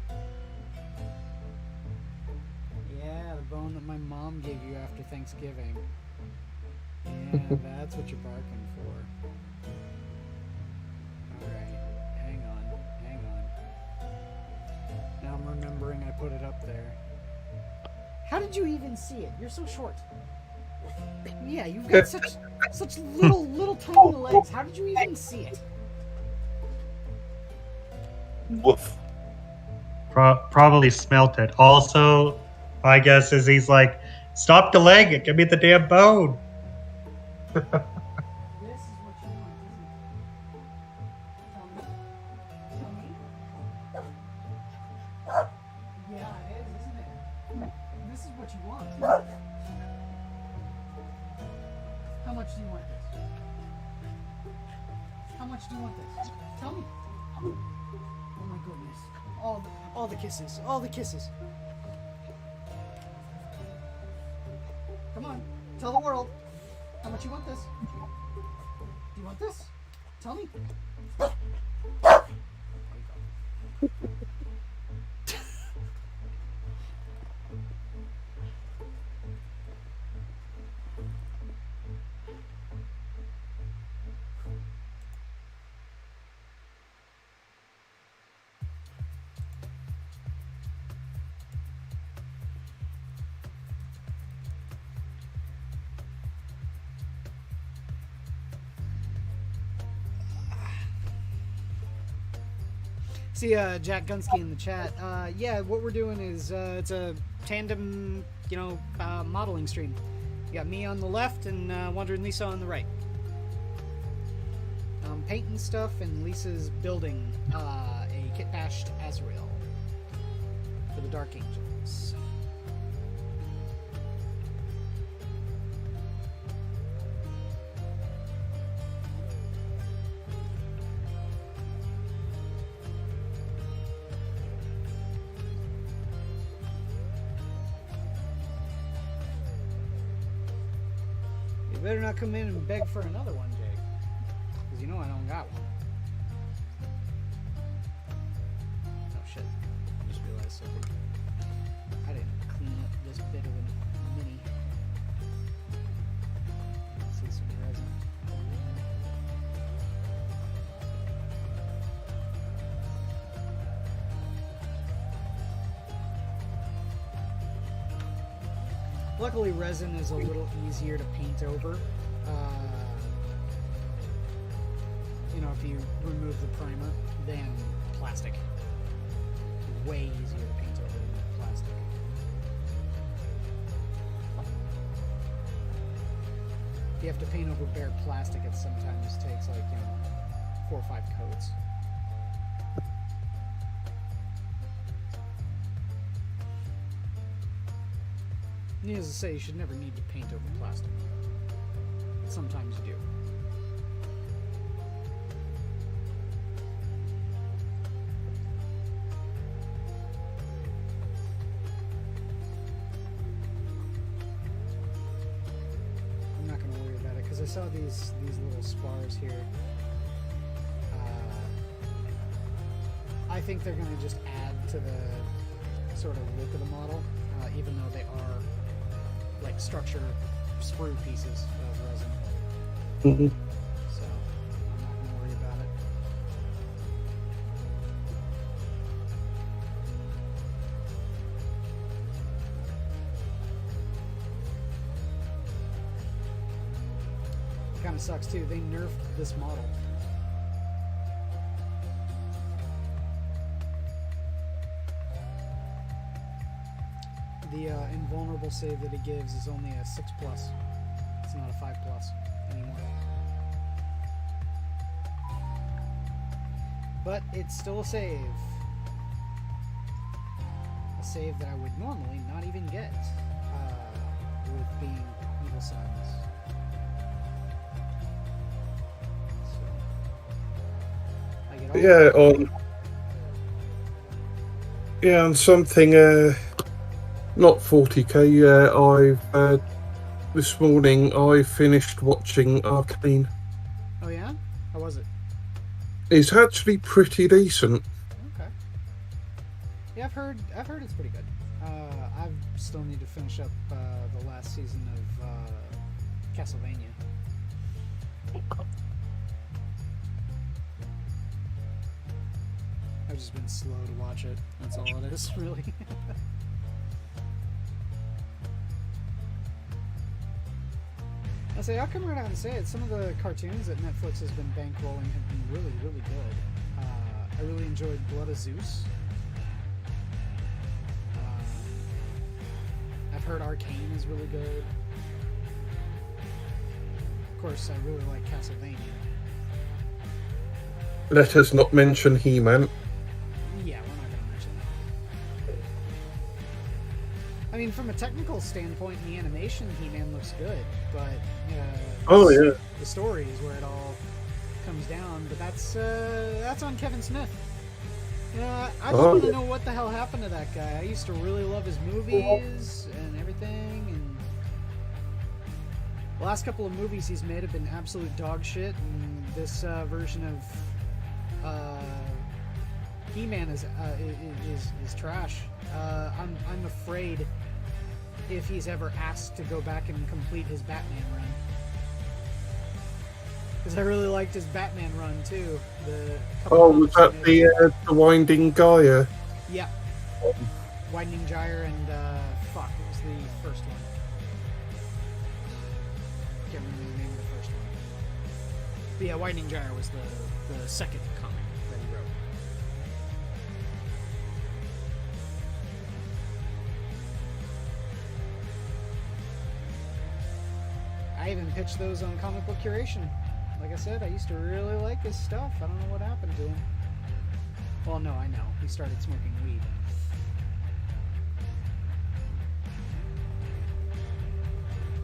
Yeah, the bone that my mom gave you after Thanksgiving. Yeah, that's what you're barking for. Alright, hang on. Now I'm remembering I put it up there. How did you even see it? You're so short. Yeah, you've got such little tiny legs. How did you even see it? Woof. Probably smelt it. Also, my guess is he's like, stop delaying it. Give me the damn bone. This is what you want, isn't it? Tell me. Yeah, it is, isn't it? This is what you want. How much do you want this? How much do you want this? Tell me. Oh my goodness. All the kisses. All the kisses. Come on. Tell the world. How much you want this? Do you want this? Tell me. There you go. See, Jack Gunsky in the chat. Yeah, what we're doing is it's a tandem, modeling stream. You got me on the left and Wond'ring Lisa on the right. Painting stuff, and Lisa's building a Kitbash Azreal for the Dark Angels. Better not come in and beg for another one, Jake. Because you know I don't got one. Oh shit. I just realized something. I didn't clean up this bit of a mini. Let's see some resin. Luckily, resin is a little easier to paint over. If you remove the primer, than plastic. Way easier to paint over than plastic. If you have to paint over bare plastic, it sometimes takes 4 or 5 coats. Needless to say, you should never need to paint over plastic. But sometimes you do. I'm not going to worry about it because I saw these little spars here. I think they're going to just add to the sort of look of the model, even though they are like structure sprue pieces of resin. Mm-hmm. So I'm not going to worry about it. It kind of sucks too. They nerfed this model. The invulnerable save that it gives is only a 6+. It's not a 5+ anymore. But it's still a save. A save that I would normally not even get with being Evil Sons. So, I get all on something not 40k. I've this morning I finished watching Arcane. Oh yeah? How was it? It's actually pretty decent. Okay. Yeah, I've heard it's pretty good. I still need to finish up the last season of Castlevania. I've just been slow to watch it. That's all it is, really. I'll come right out and say it. Some of the cartoons that Netflix has been bankrolling have been really, really good. I really enjoyed Blood of Zeus. I've heard Arcane is really good. Of course, I really like Castlevania. Let us not mention He-Man. Yeah, we're not going to mention that. I mean, from a technical standpoint, in the animation, He-Man looks good, but the story is where it all comes down. But that's on Kevin Smith. I just want to know what the hell happened to that guy. I used to really love his movies and everything, and the last couple of movies he's made have been absolute dog shit, and this version of He-Man is trash. I'm afraid if he's ever asked to go back and complete his Batman run, because I really liked his Batman run too. Was that the Winding Gyre? Yeah. Widening Gyre and what was the first one? Can't remember the name of the first one. But yeah, Widening Gyre was the second comic that he wrote. I even pitched those on Comic Book Curation. Like I said, I used to really like his stuff. I don't know what happened to him. Well, no, I know. He started smoking weed.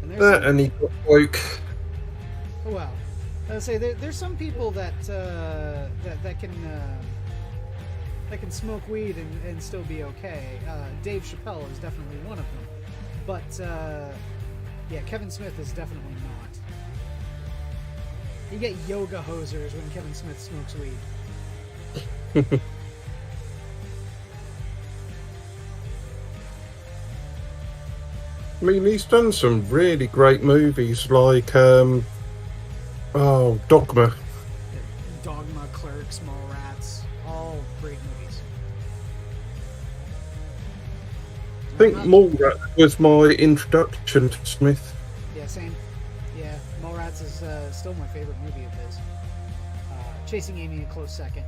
And he got woke. Oh, well. I say there's some people that can smoke weed and still be okay. Dave Chappelle is definitely one of them. But yeah, Kevin Smith is definitely not. You get yoga hosers when Kevin Smith smokes weed. I mean, he's done some really great movies like Dogma. Dogma, Clerks, Mallrats, all great movies. think Mallrats was my introduction to Smith. Yeah, same. Yeah, Mallrats is still my favorite movie of his. Chasing Amy a close second.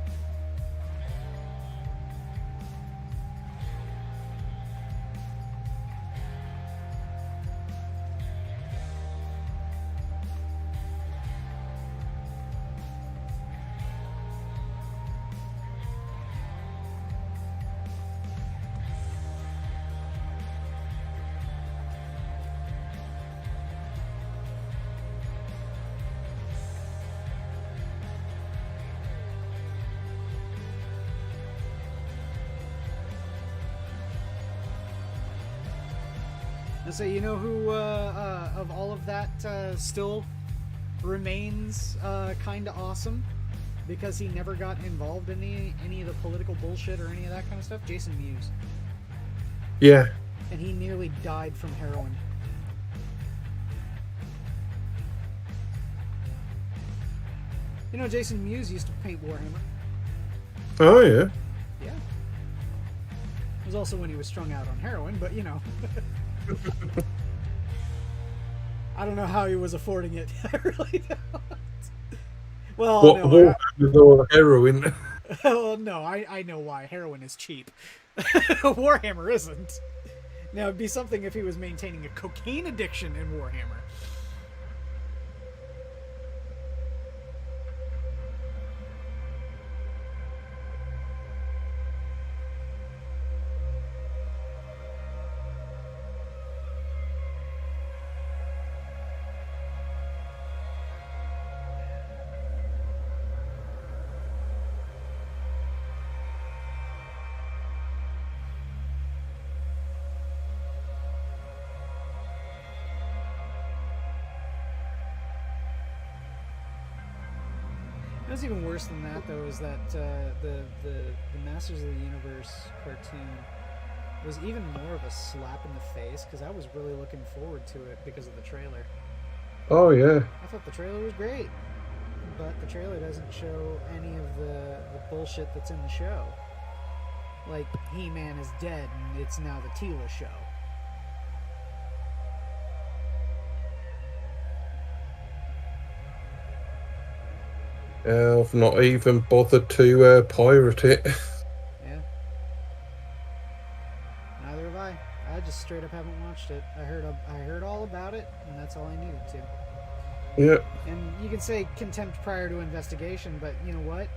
So you know who of all of that still remains kind of awesome because he never got involved in any of the political bullshit or any of that kind of stuff? Jason Mewes. Yeah. And he nearly died from heroin. You know, Jason Mewes used to paint Warhammer. Oh, yeah. Yeah. It was also when he was strung out on heroin, but you know. I don't know how he was affording it. I really don't. Well, no, heroin. Well, no, I know why. Heroin is cheap. Warhammer isn't. Now, it'd be something if he was maintaining a cocaine addiction in Warhammer. What's even worse than that, though, is that the Masters of the Universe cartoon was even more of a slap in the face, because I was really looking forward to it because of the trailer. Oh, yeah. I thought the trailer was great, but the trailer doesn't show any of the bullshit that's in the show. Like, He-Man is dead, and it's now the Tila show. I've not even bothered to pirate it. Yeah. Neither have I. I just straight up haven't watched it. I heard all about it, and that's all I needed to. Yeah. And you can say contempt prior to investigation, but you know what?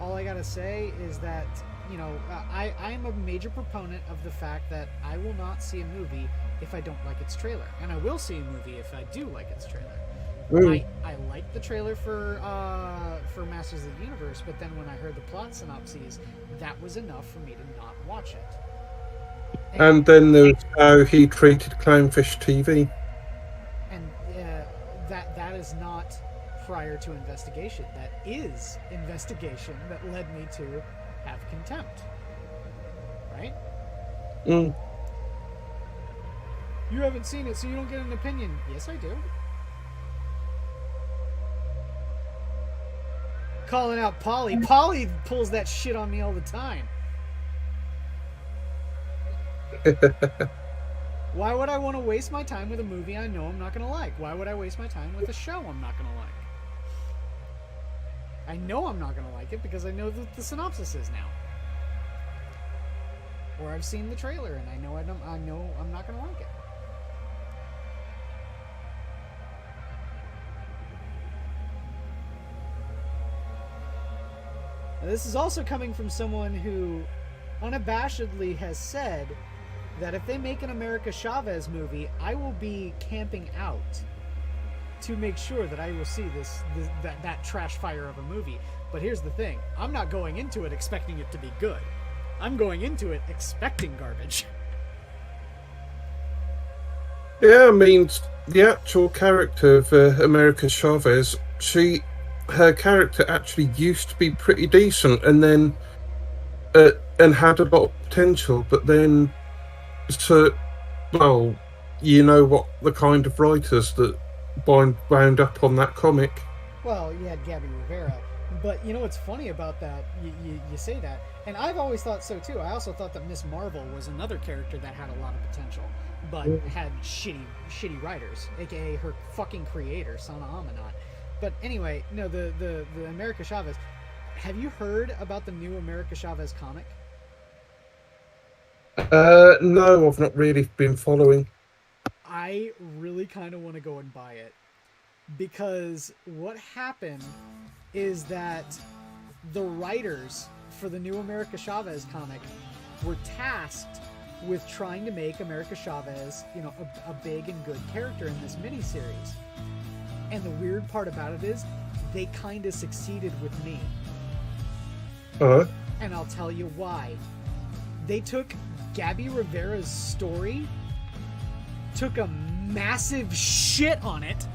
All I gotta say is that, you know, I am a major proponent of the fact that I will not see a movie if I don't like its trailer. And I will see a movie if I do like its trailer. I liked the trailer for Masters of the Universe, but then when I heard the plot synopses, that was enough for me to not watch it. And then there's how he treated Clownfish TV. And that is not prior to investigation. That is investigation that led me to have contempt. Right? Mm. You haven't seen it, so you don't get an opinion. Yes, I do. Calling out Polly. Polly pulls that shit on me all the time. Why would I want to waste my time with a movie I know I'm not going to like? Why would I waste my time with a show I'm not going to like? I know I'm not going to like it because I know what the synopsis is now. Or I've seen the trailer and I know I'm not going to like it. Now, this is also coming from someone who unabashedly has said that if they make an America Chavez movie, I will be camping out to make sure that I will see that trash fire of a movie. But here's the thing. I'm not going into it expecting it to be good. I'm going into it expecting garbage. Yeah, I mean, the actual character of America Chavez, her character actually used to be pretty decent, and then and had a lot of potential, but then well, you know what the kind of writers that wound up on that comic. Well, you had Gabby Rivera, But you know what's funny about that? You say that, and I've always thought so too. I also thought that Miss Marvel was another character that had a lot of potential, but had shitty writers, aka her fucking creator, Sana Amanat. But anyway, no, the America Chavez. Have you heard about the new America Chavez comic? No, I've not really been following. I really kind of want to go and buy it, because what happened is that the writers for the new America Chavez comic were tasked with trying to make America Chavez, you know, a big and good character in this miniseries. And the weird part about it is they kind of succeeded with me. And I'll tell you why. They took Gabby Rivera's story, took a massive shit on it,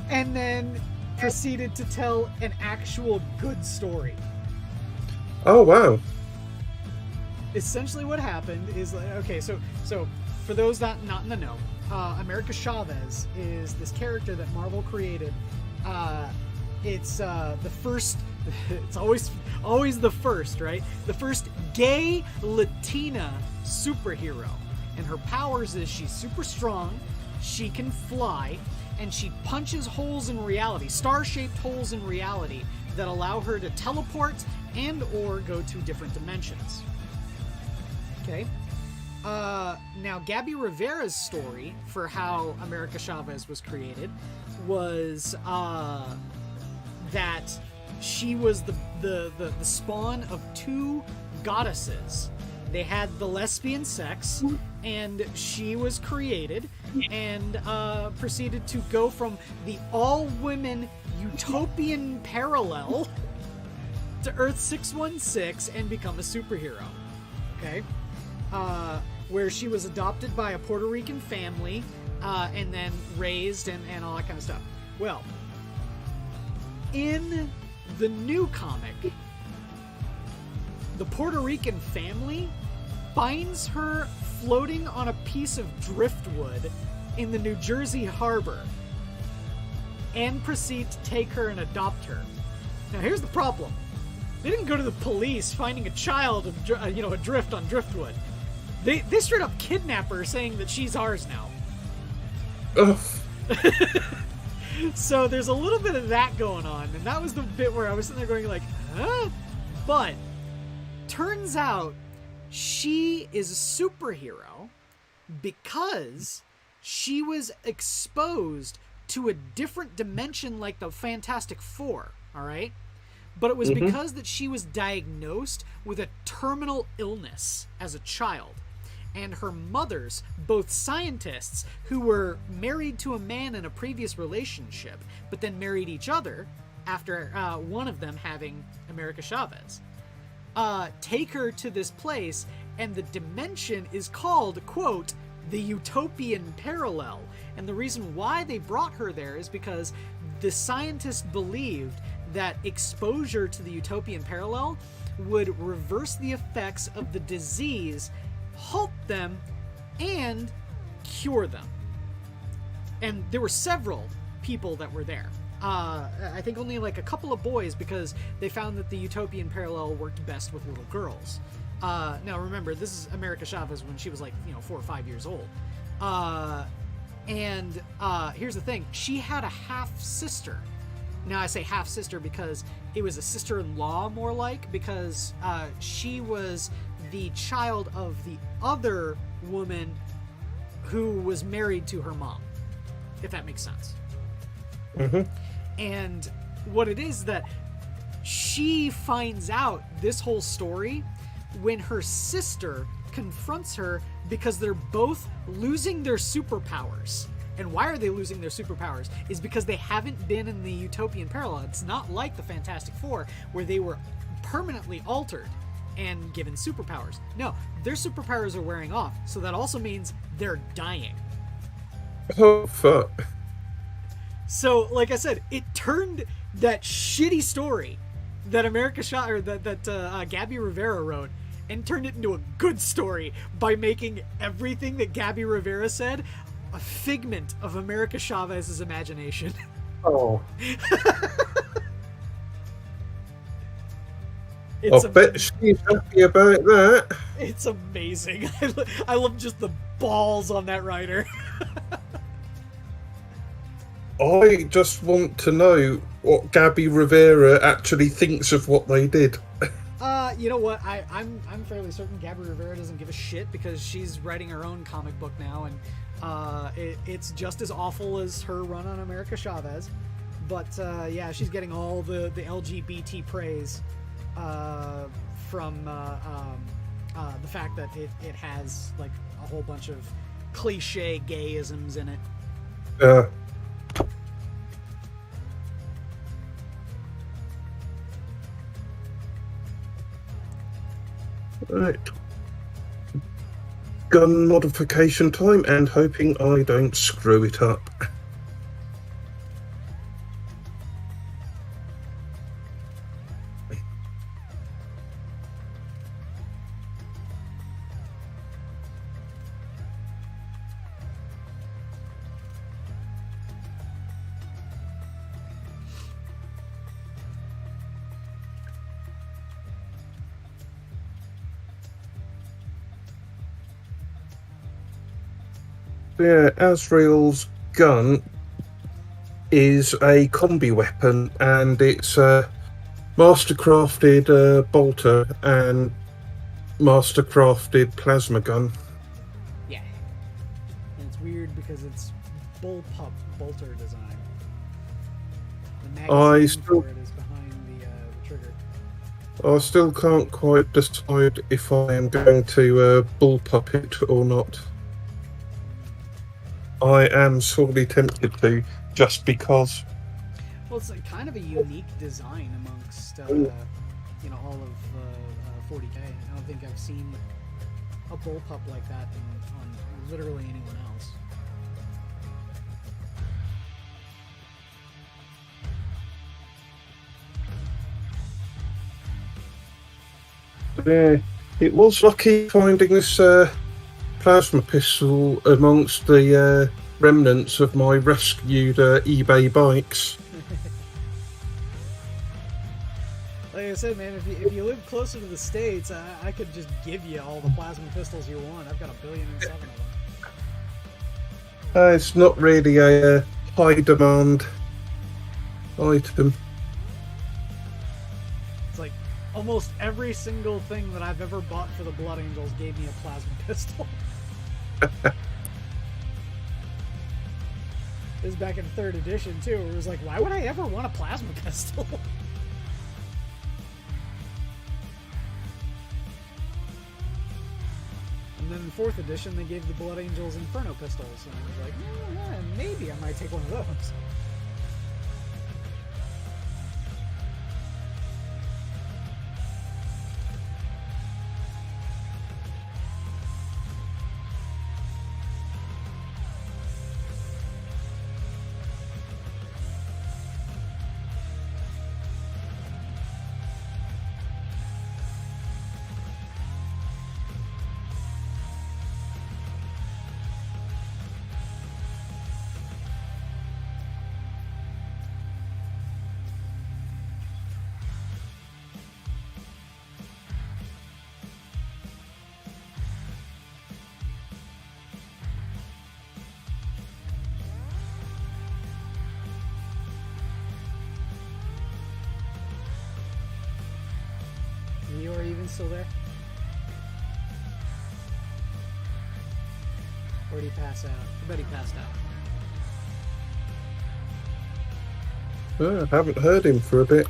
and then proceeded to tell an actual good story. Oh, wow. Essentially what happened is, okay, so for those not in the know, America Chavez is this character that Marvel created. It's the first, it's always the first, right? The first gay Latina superhero. And her powers is she's super strong, she can fly, and she punches holes in reality, star-shaped holes in reality that allow her to teleport and or go to different dimensions. Okay? Now, Gabby Rivera's story for how America Chavez was created was that she was the spawn of two goddesses. They had the lesbian sex, and she was created and proceeded to go from the all-women utopian parallel to Earth 616 and become a superhero. Okay? Where she was adopted by a Puerto Rican family and then raised and all that kind of stuff. Well, in the new comic, the Puerto Rican family finds her floating on a piece of driftwood in the New Jersey harbor and proceed to take her and adopt her. Now here's the problem. They didn't go to the police finding a child adrift on driftwood. They straight up kidnap her, saying that she's ours now. Ugh. So there's a little bit of that going on, and that was the bit where I was sitting there going like, huh? But turns out she is a superhero because she was exposed to a different dimension like the Fantastic Four, all right? But it was because that she was diagnosed with a terminal illness as a child. And her mothers, both scientists who were married to a man in a previous relationship, but then married each other after one of them having America Chavez, take her to this place, and the dimension is called, quote, the utopian parallel. And the reason why they brought her there is because the scientists believed that exposure to the utopian parallel would reverse the effects of the disease, halt them, and cure them. And there were several people that were there. I think only like a couple of boys, because they found that the utopian parallel worked best with little girls. Now remember, this is America Chavez when she was like, 4 or 5 years old. And here's the thing. She had a half-sister. Now I say half-sister because it was a sister-in-law more like, because she was the child of the other woman who was married to her mom, if that makes sense. And what it is that she finds out this whole story when her sister confronts her because they're both losing their superpowers. And why are they losing their superpowers? Is because they haven't been in the utopian parallel. It's not like the Fantastic Four where they were permanently altered and given superpowers. No, their superpowers are wearing off, so that also means they're dying. Oh, fuck. So, like I said, it turned that shitty story that that Gabby Rivera wrote and turned it into a good story by making everything that Gabby Rivera said a figment of America Chavez's imagination. Oh, It's I bet she's happy about that. It's amazing. I love just the balls on that rider. I just want to know what Gabby Rivera actually thinks of what they did. You know what? I'm fairly certain Gabby Rivera doesn't give a shit because she's writing her own comic book now, and it's just as awful as her run on America Chavez. But yeah, she's getting all the LGBT praise from the fact that it has like a whole bunch of cliche gayisms in it. Right. Gun modification time, and hoping I don't screw it up. Yeah, Azreal's gun is a combi weapon, and it's a mastercrafted bolter and mastercrafted plasma gun. Yeah. And it's weird because it's bullpup bolter design. The magazine for it is behind the trigger. I still can't quite decide if I am going to bullpup it or not. I am sorely tempted to, just because. Well, it's like kind of a unique design amongst, you know, all of 40K. I don't think I've seen a bullpup like that on literally anyone else. Yeah, it was lucky finding this plasma pistol amongst the remnants of my rescued eBay bikes. Like I said, man, if you live closer to the States, I could just give you all the plasma pistols you want. I've got 1,000,000,007 of them. It's not really a high demand item. It's like almost every single thing that I've ever bought for the Blood Angels gave me a plasma pistol. This is back in 3rd edition too, where it was like, why would I ever want a plasma pistol? And then in 4th edition, they gave the Blood Angels Inferno pistols, and I was like, yeah, maybe I might take one of those. Eeyore even still there? Or did he pass out? I bet he passed out. I haven't heard him for a bit.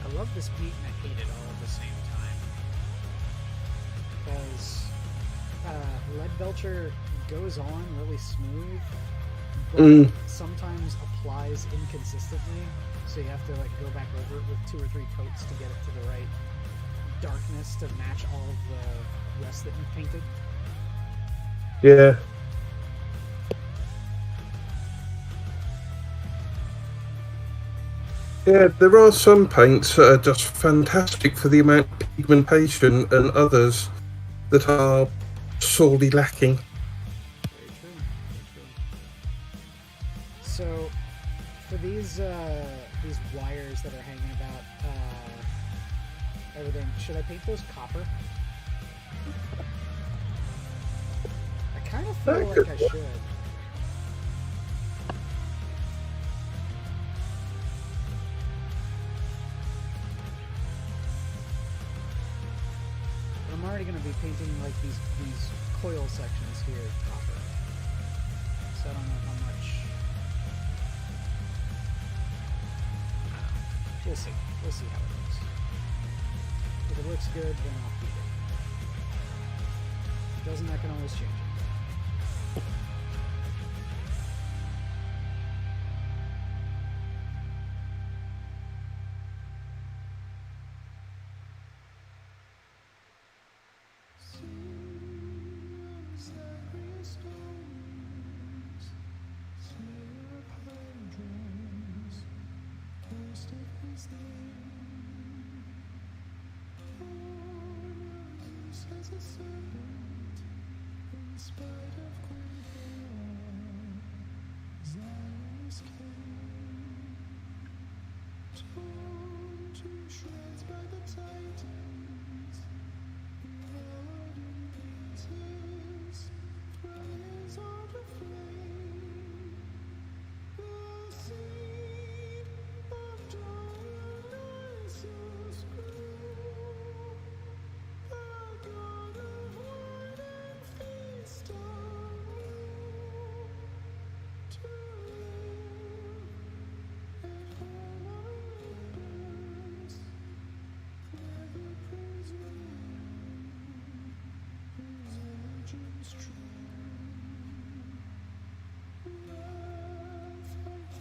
I love this beat and I hate it all at the same time. Because Lead Belcher goes on really smooth, but sometimes applies inconsistently, so you have to like go back over it with 2 or 3 coats to get it to the right darkness to match all of the rest that you painted. Yeah. Yeah, there are some paints that are just fantastic for the amount of pigmentation, and others that are sorely lacking. Very true. Very true. So, for these wires that are hanging about, everything, should I paint those copper? I kind of feel like I should. I'm already going to be painting like these coil sections here copper. So I don't know how much. We'll see. We'll see how it looks. If it looks good, then I'll keep it. If it doesn't, I can always change it.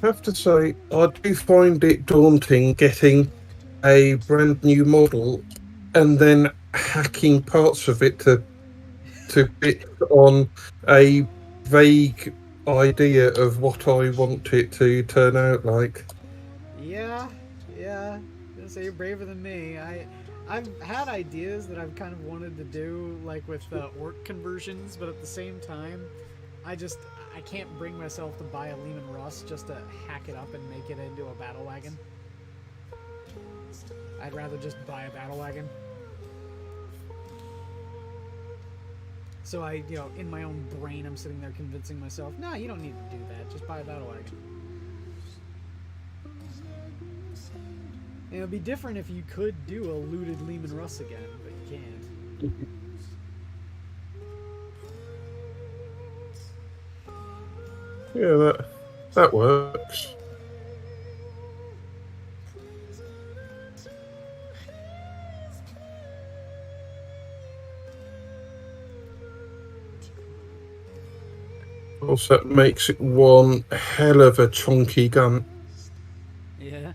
I have to say, I do find it daunting getting a brand new model and then hacking parts of it to fit on a vague idea of what I want it to turn out like. Yeah. I'm gonna say you're braver than me. I've had ideas that I've kind of wanted to do, like with orc conversions, but at the same time, I can't bring myself to buy a Lehman Russ just to hack it up and make it into a battle wagon. I'd rather just buy a battle wagon. So in my own brain, I'm sitting there convincing myself, no, you don't need to do that. Just buy a battle wagon. And it would be different if you could do a looted Lehman Russ again, but you can't. Yeah, that works. Also, that makes it one hell of a chunky gun. Yeah.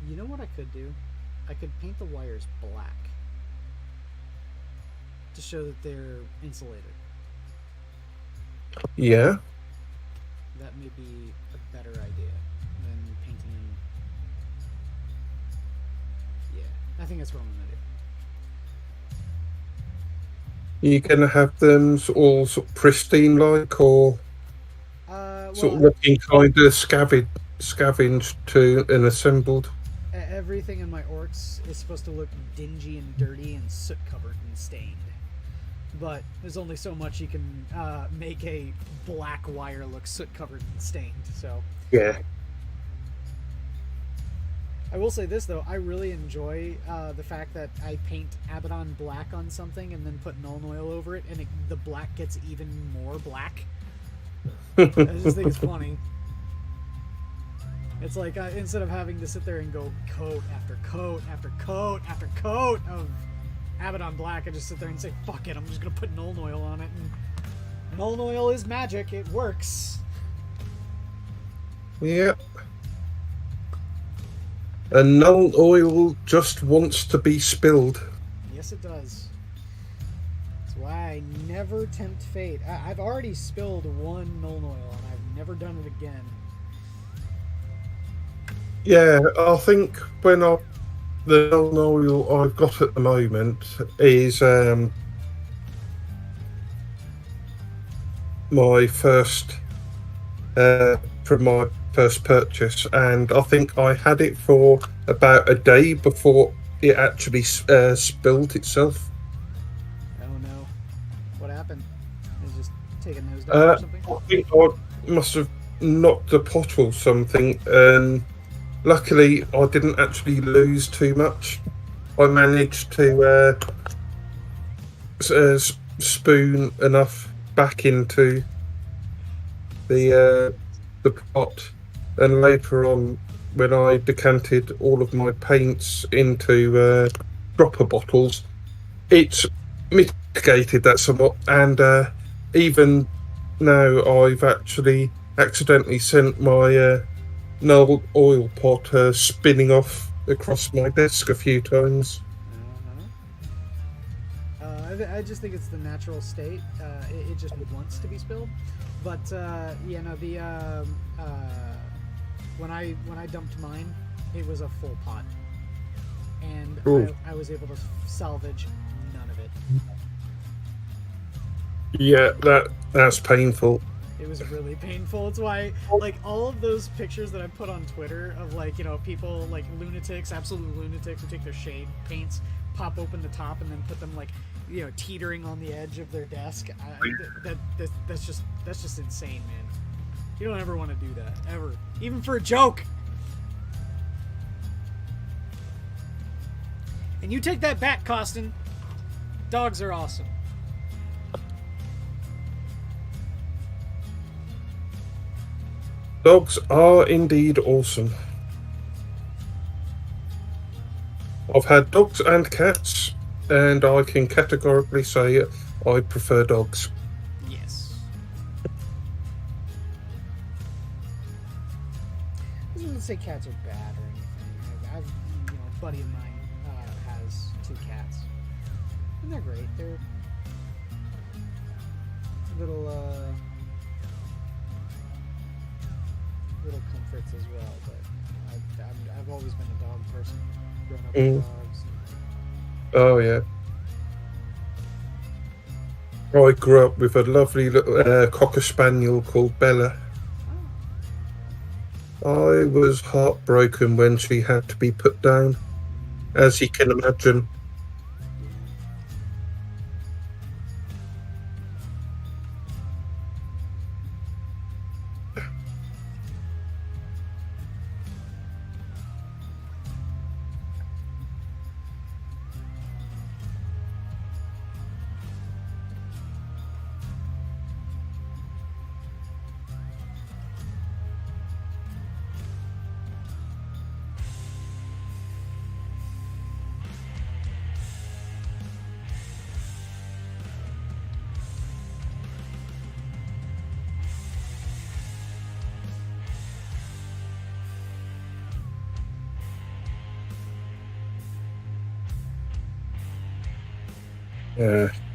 You know what I could do? I could paint the wires black to show that they're insulated. Yeah. That may be a better idea than painting them. Yeah, I think that's what I'm gonna do. You're gonna have them all sort of pristine like, or sort of looking kind of scavenged to and assembled? Everything in my orcs is supposed to look dingy and dirty and soot covered and stained. But there's only so much you can make a black wire look soot covered and stained. So yeah. I will say this, though. I really enjoy the fact that I paint Abaddon black on something and then put Null Oil over it, and the black gets even more black. I just think it's funny. It's like instead of having to sit there and go coat after coat after coat after coat of Abaddon black, I just sit there and say, fuck it, I'm just going to put Null Oil on it. And Null Oil is magic. It works. Yep. And Null Oil just wants to be spilled. Yes, it does. That's why I never tempt fate. I've already spilled one Null Oil, and I've never done it again. Yeah, I think the Null Oil I've got at the moment is my first from my first purchase, and I think I had it for about a day before it actually spilled itself. Oh no! What happened? Is just taking those down or something? I think I must have knocked the pot or something, and luckily I didn't actually lose too much. I managed to spoon enough back into the pot, and later on, when I decanted all of my paints into dropper bottles, it's mitigated that somewhat, and even now I've actually accidentally sent my Null Oil pot spinning off across my desk a few times. I just think it's the natural state. It just wants to be spilled. But yeah, no, the when I dumped mine, it was a full pot, and I was able to salvage none of it. Yeah, that's painful. It was really painful. It's why, like, all of those pictures that I put on Twitter of, like, you know, people, like, lunatics, absolute lunatics, who take their shade paints, pop open the top, and then put them, like, you know, teetering on the edge of their desk. That's just insane, man. You don't ever want to do that, ever, even for a joke. And you take that back, Costin. Dogs are awesome. Dogs are indeed awesome. I've had dogs and cats, and I can categorically say I prefer dogs. Yes. I wouldn't say cats are bad or anything. I've you know, a buddy of mine has 2 cats, and they're great. They're little comforts as well, but I've always been a dog person, grown up with dogs. Oh yeah. I grew up with a lovely little cocker spaniel called Bella. I was heartbroken when she had to be put down, as you can imagine.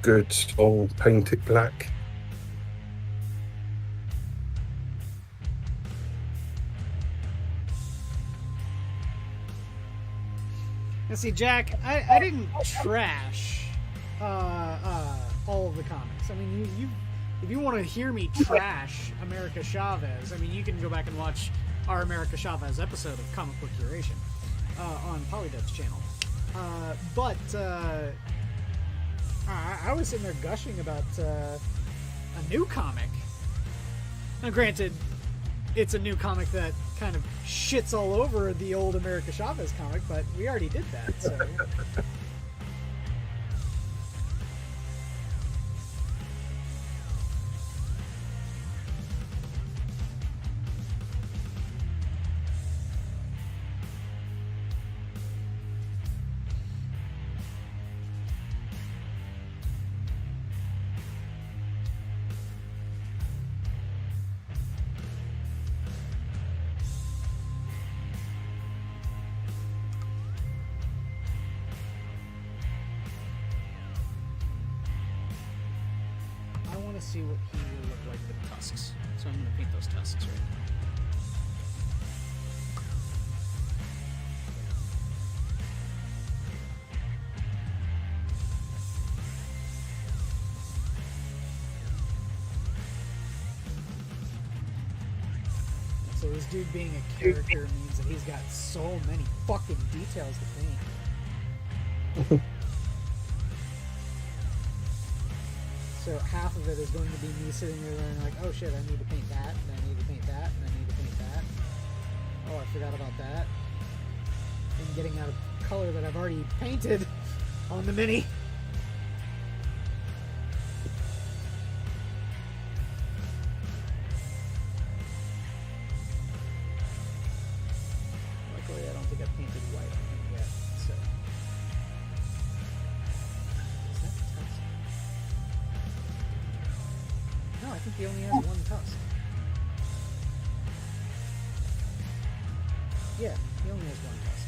Good, all painted black. Now see, Jack, I didn't trash all of the comics. I mean, you if you want to hear me trash America Chavez, I mean, you can go back and watch our America Chavez episode of Comic Book Curation on Polydub's channel. But I was sitting there gushing about a new comic. Now, granted, it's a new comic that kind of shits all over the old America Chavez comic, but we already did that, so... see what he will look like with tusks. So I'm going to paint those tusks right now. So this dude being a character means that he's got so many fucking details to paint. So half of it is going to be me sitting there going like, oh shit, I need to paint that, and I need to paint that, and I need to paint that. Oh, I forgot about that. And getting out a color that I've already painted on the mini. Luckily, I don't think I've painted white on him yet, so... Is that the tusk? No, I think he only has one tusk. Yeah, he only has one tusk.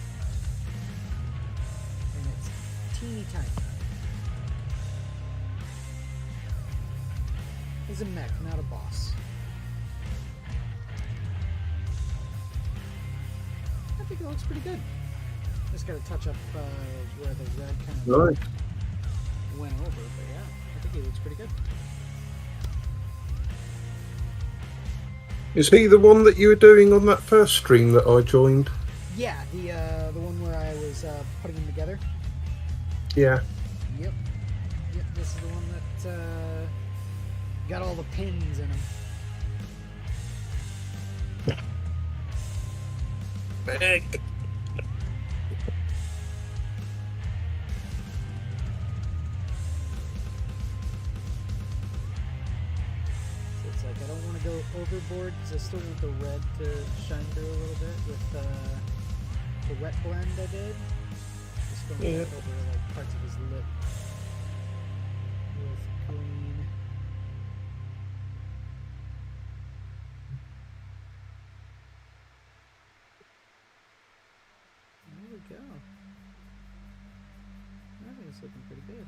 And it's teeny tiny. He's a mech, not a boss. I think it looks pretty good. Just gotta touch up where the red kind of went over, but yeah, I think he looks pretty good. Is he the one that you were doing on that first stream that I joined? Yeah, the one where I was putting them together. Yeah. Yep. Yep, this is the one that got all the pins in them. Meg. It's like I don't want to go overboard because I still want the red to shine through a little bit with the wet blend I did. Just going over like parts of his lip with green. There we go. I think it's looking pretty good.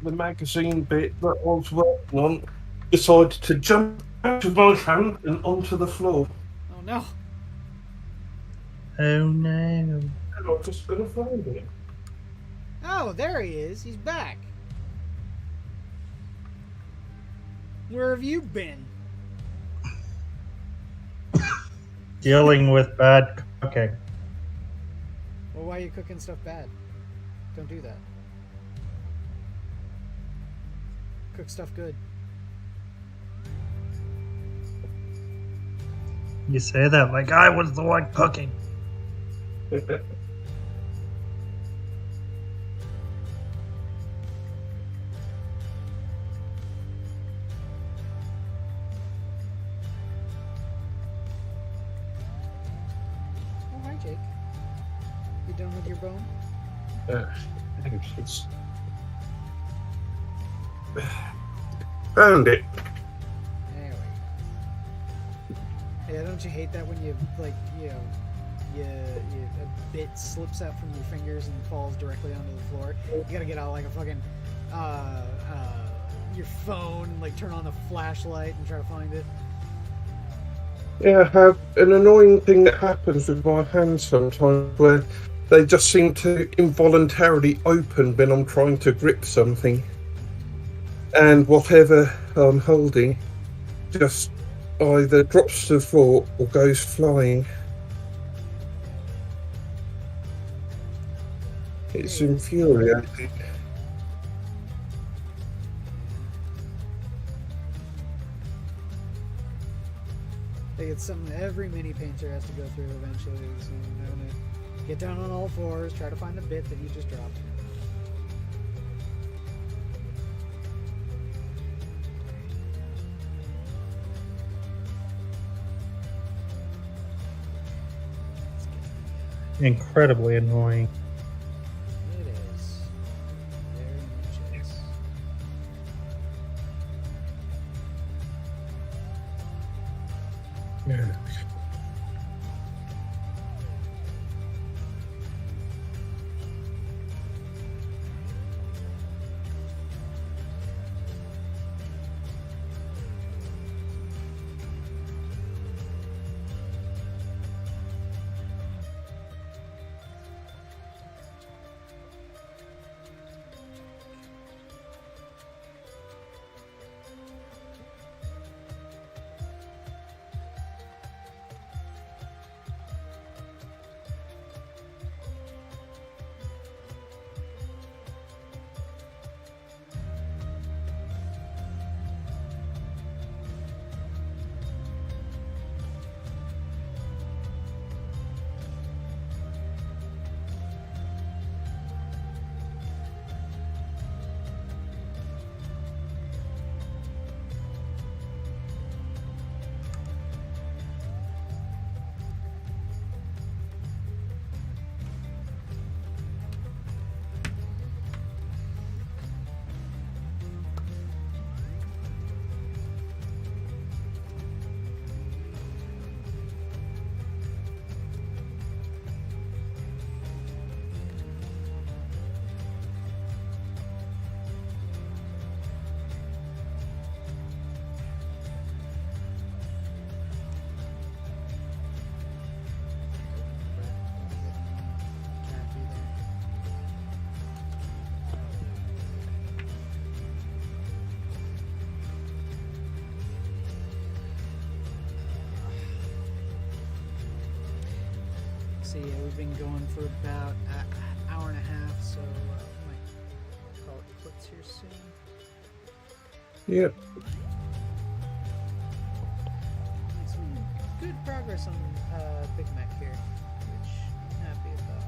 The magazine bit that I was working on decided to jump out of my hand and onto the floor. Oh no! Oh no. And I'm just gonna find it. Oh, there he is. He's back. Where have you been? Dealing with bad cooking. Well, why are you cooking stuff bad? Don't do that. Cook stuff good. You say that like I was the one cooking. Oh, hi, Jake. You done with your bone? Thanks. Found it. Anyway. Yeah, don't you hate that when you, like, you know, a bit slips out from your fingers and falls directly onto the floor? You gotta get out like a fucking, your phone, like turn on the flashlight and try to find it. Yeah, I have an annoying thing that happens with my hands sometimes where they just seem to involuntarily open when I'm trying to grip something. And whatever I'm holding just either drops to the floor or goes flying. It's infuriating. I think it's something every mini painter has to go through eventually. Is, to get down on all fours, try to find the bit that you just dropped. Incredibly annoying. It is. Very much is. Yeah. So yeah, we've been going for about an hour and a half, so we might call it quits here soon. Yep. Some good progress on Big Mac here, which I'm happy about.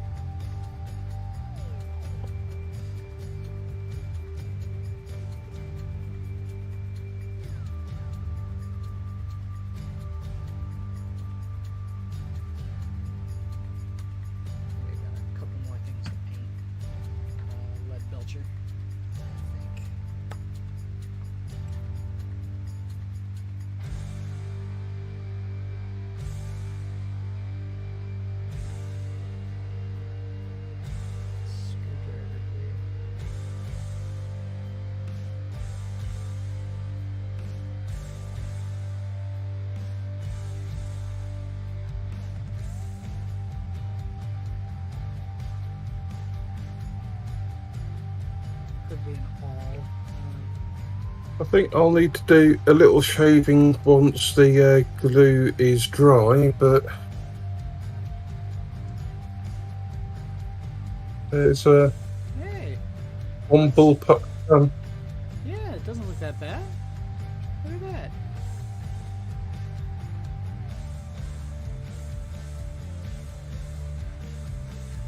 Be an all. I think I'll need to do a little shaving once the glue is dry, but there's a Hey. one bullpup done. Yeah, it doesn't look that bad. Look at that.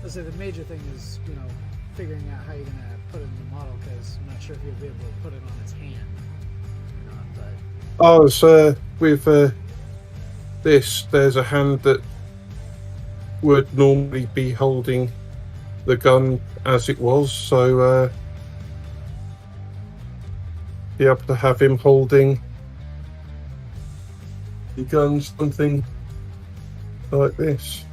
I'll say the major thing is, figuring out how you're gonna put it in the model, because I'm not sure if you'll be able to put it on his hand or not, but... Oh, so with this, there's a hand that would normally be holding the gun as it was, so be able to have him holding the gun, something like this.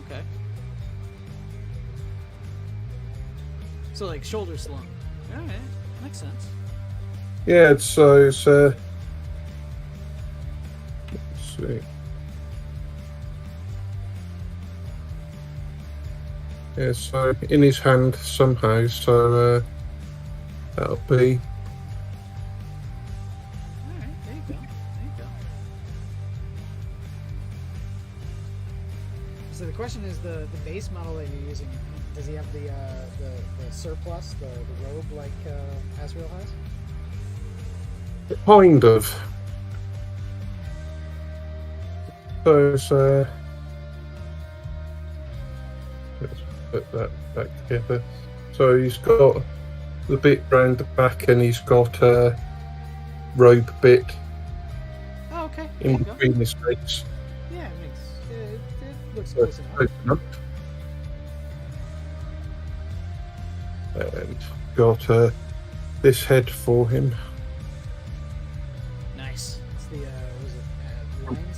Okay. So like shoulder slung. Alright, makes sense. Yeah, so it's let's see. Yeah, so in his hand somehow, so That'll be. Alright, there you go. So the question is the base model that you're using, does he have the surplus, the robe like Azreal has? Kind of. So let's put that back together. So he's got the bit round the back, and he's got a robe bit Oh, okay. in between his legs. Yeah, it looks close enough. And got this head for him. Nice. It's the lion's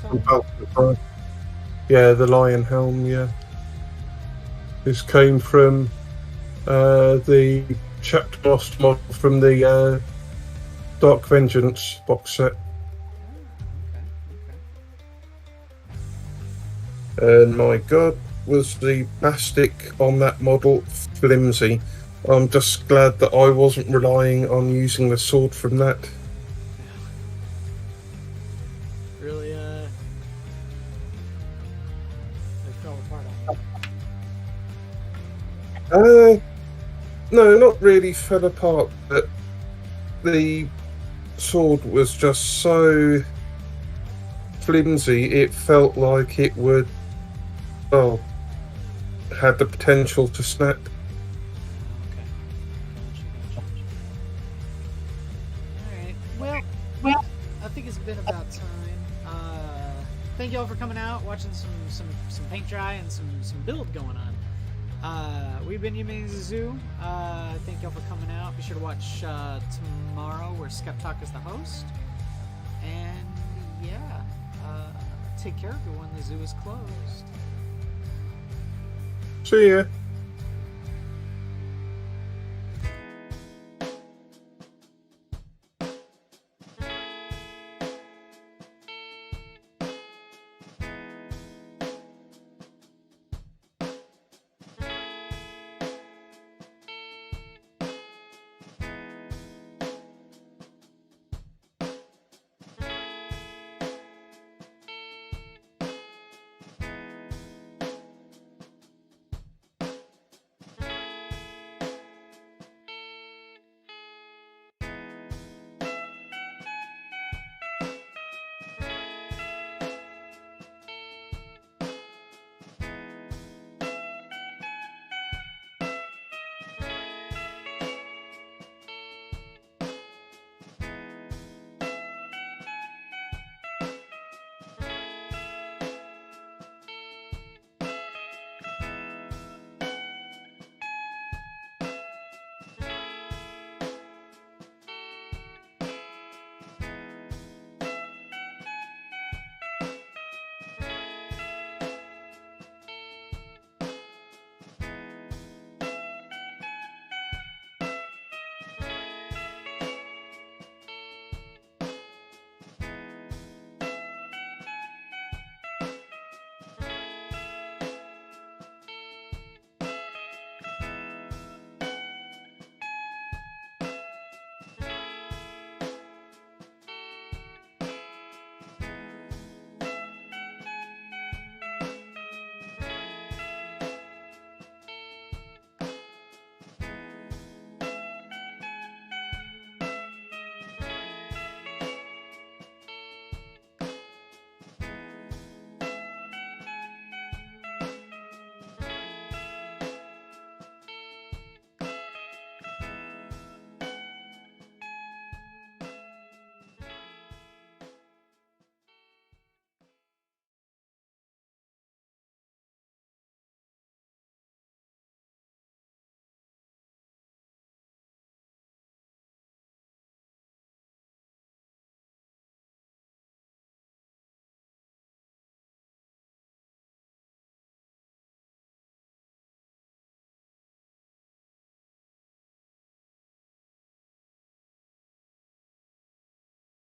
helm? Yeah, the lion helm. Yeah, this came from the chapter master model from the Dark Vengeance box set. And my god, was the plastic on that model flimsy. I'm just glad that I wasn't relying on using the sword from that. Really, they fell apart on you. No, not really fell apart, but the sword was just so flimsy, it felt like it would, well, had the potential to snap. Alright, well, I think it's been about time. Thank you all for coming out, watching some paint dry and some build going on. We've been Humans of the Zoo. Thank you all for coming out. Be sure to watch tomorrow where Skep Tock is the host. And yeah, take care of everyone. The zoo is closed. See ya.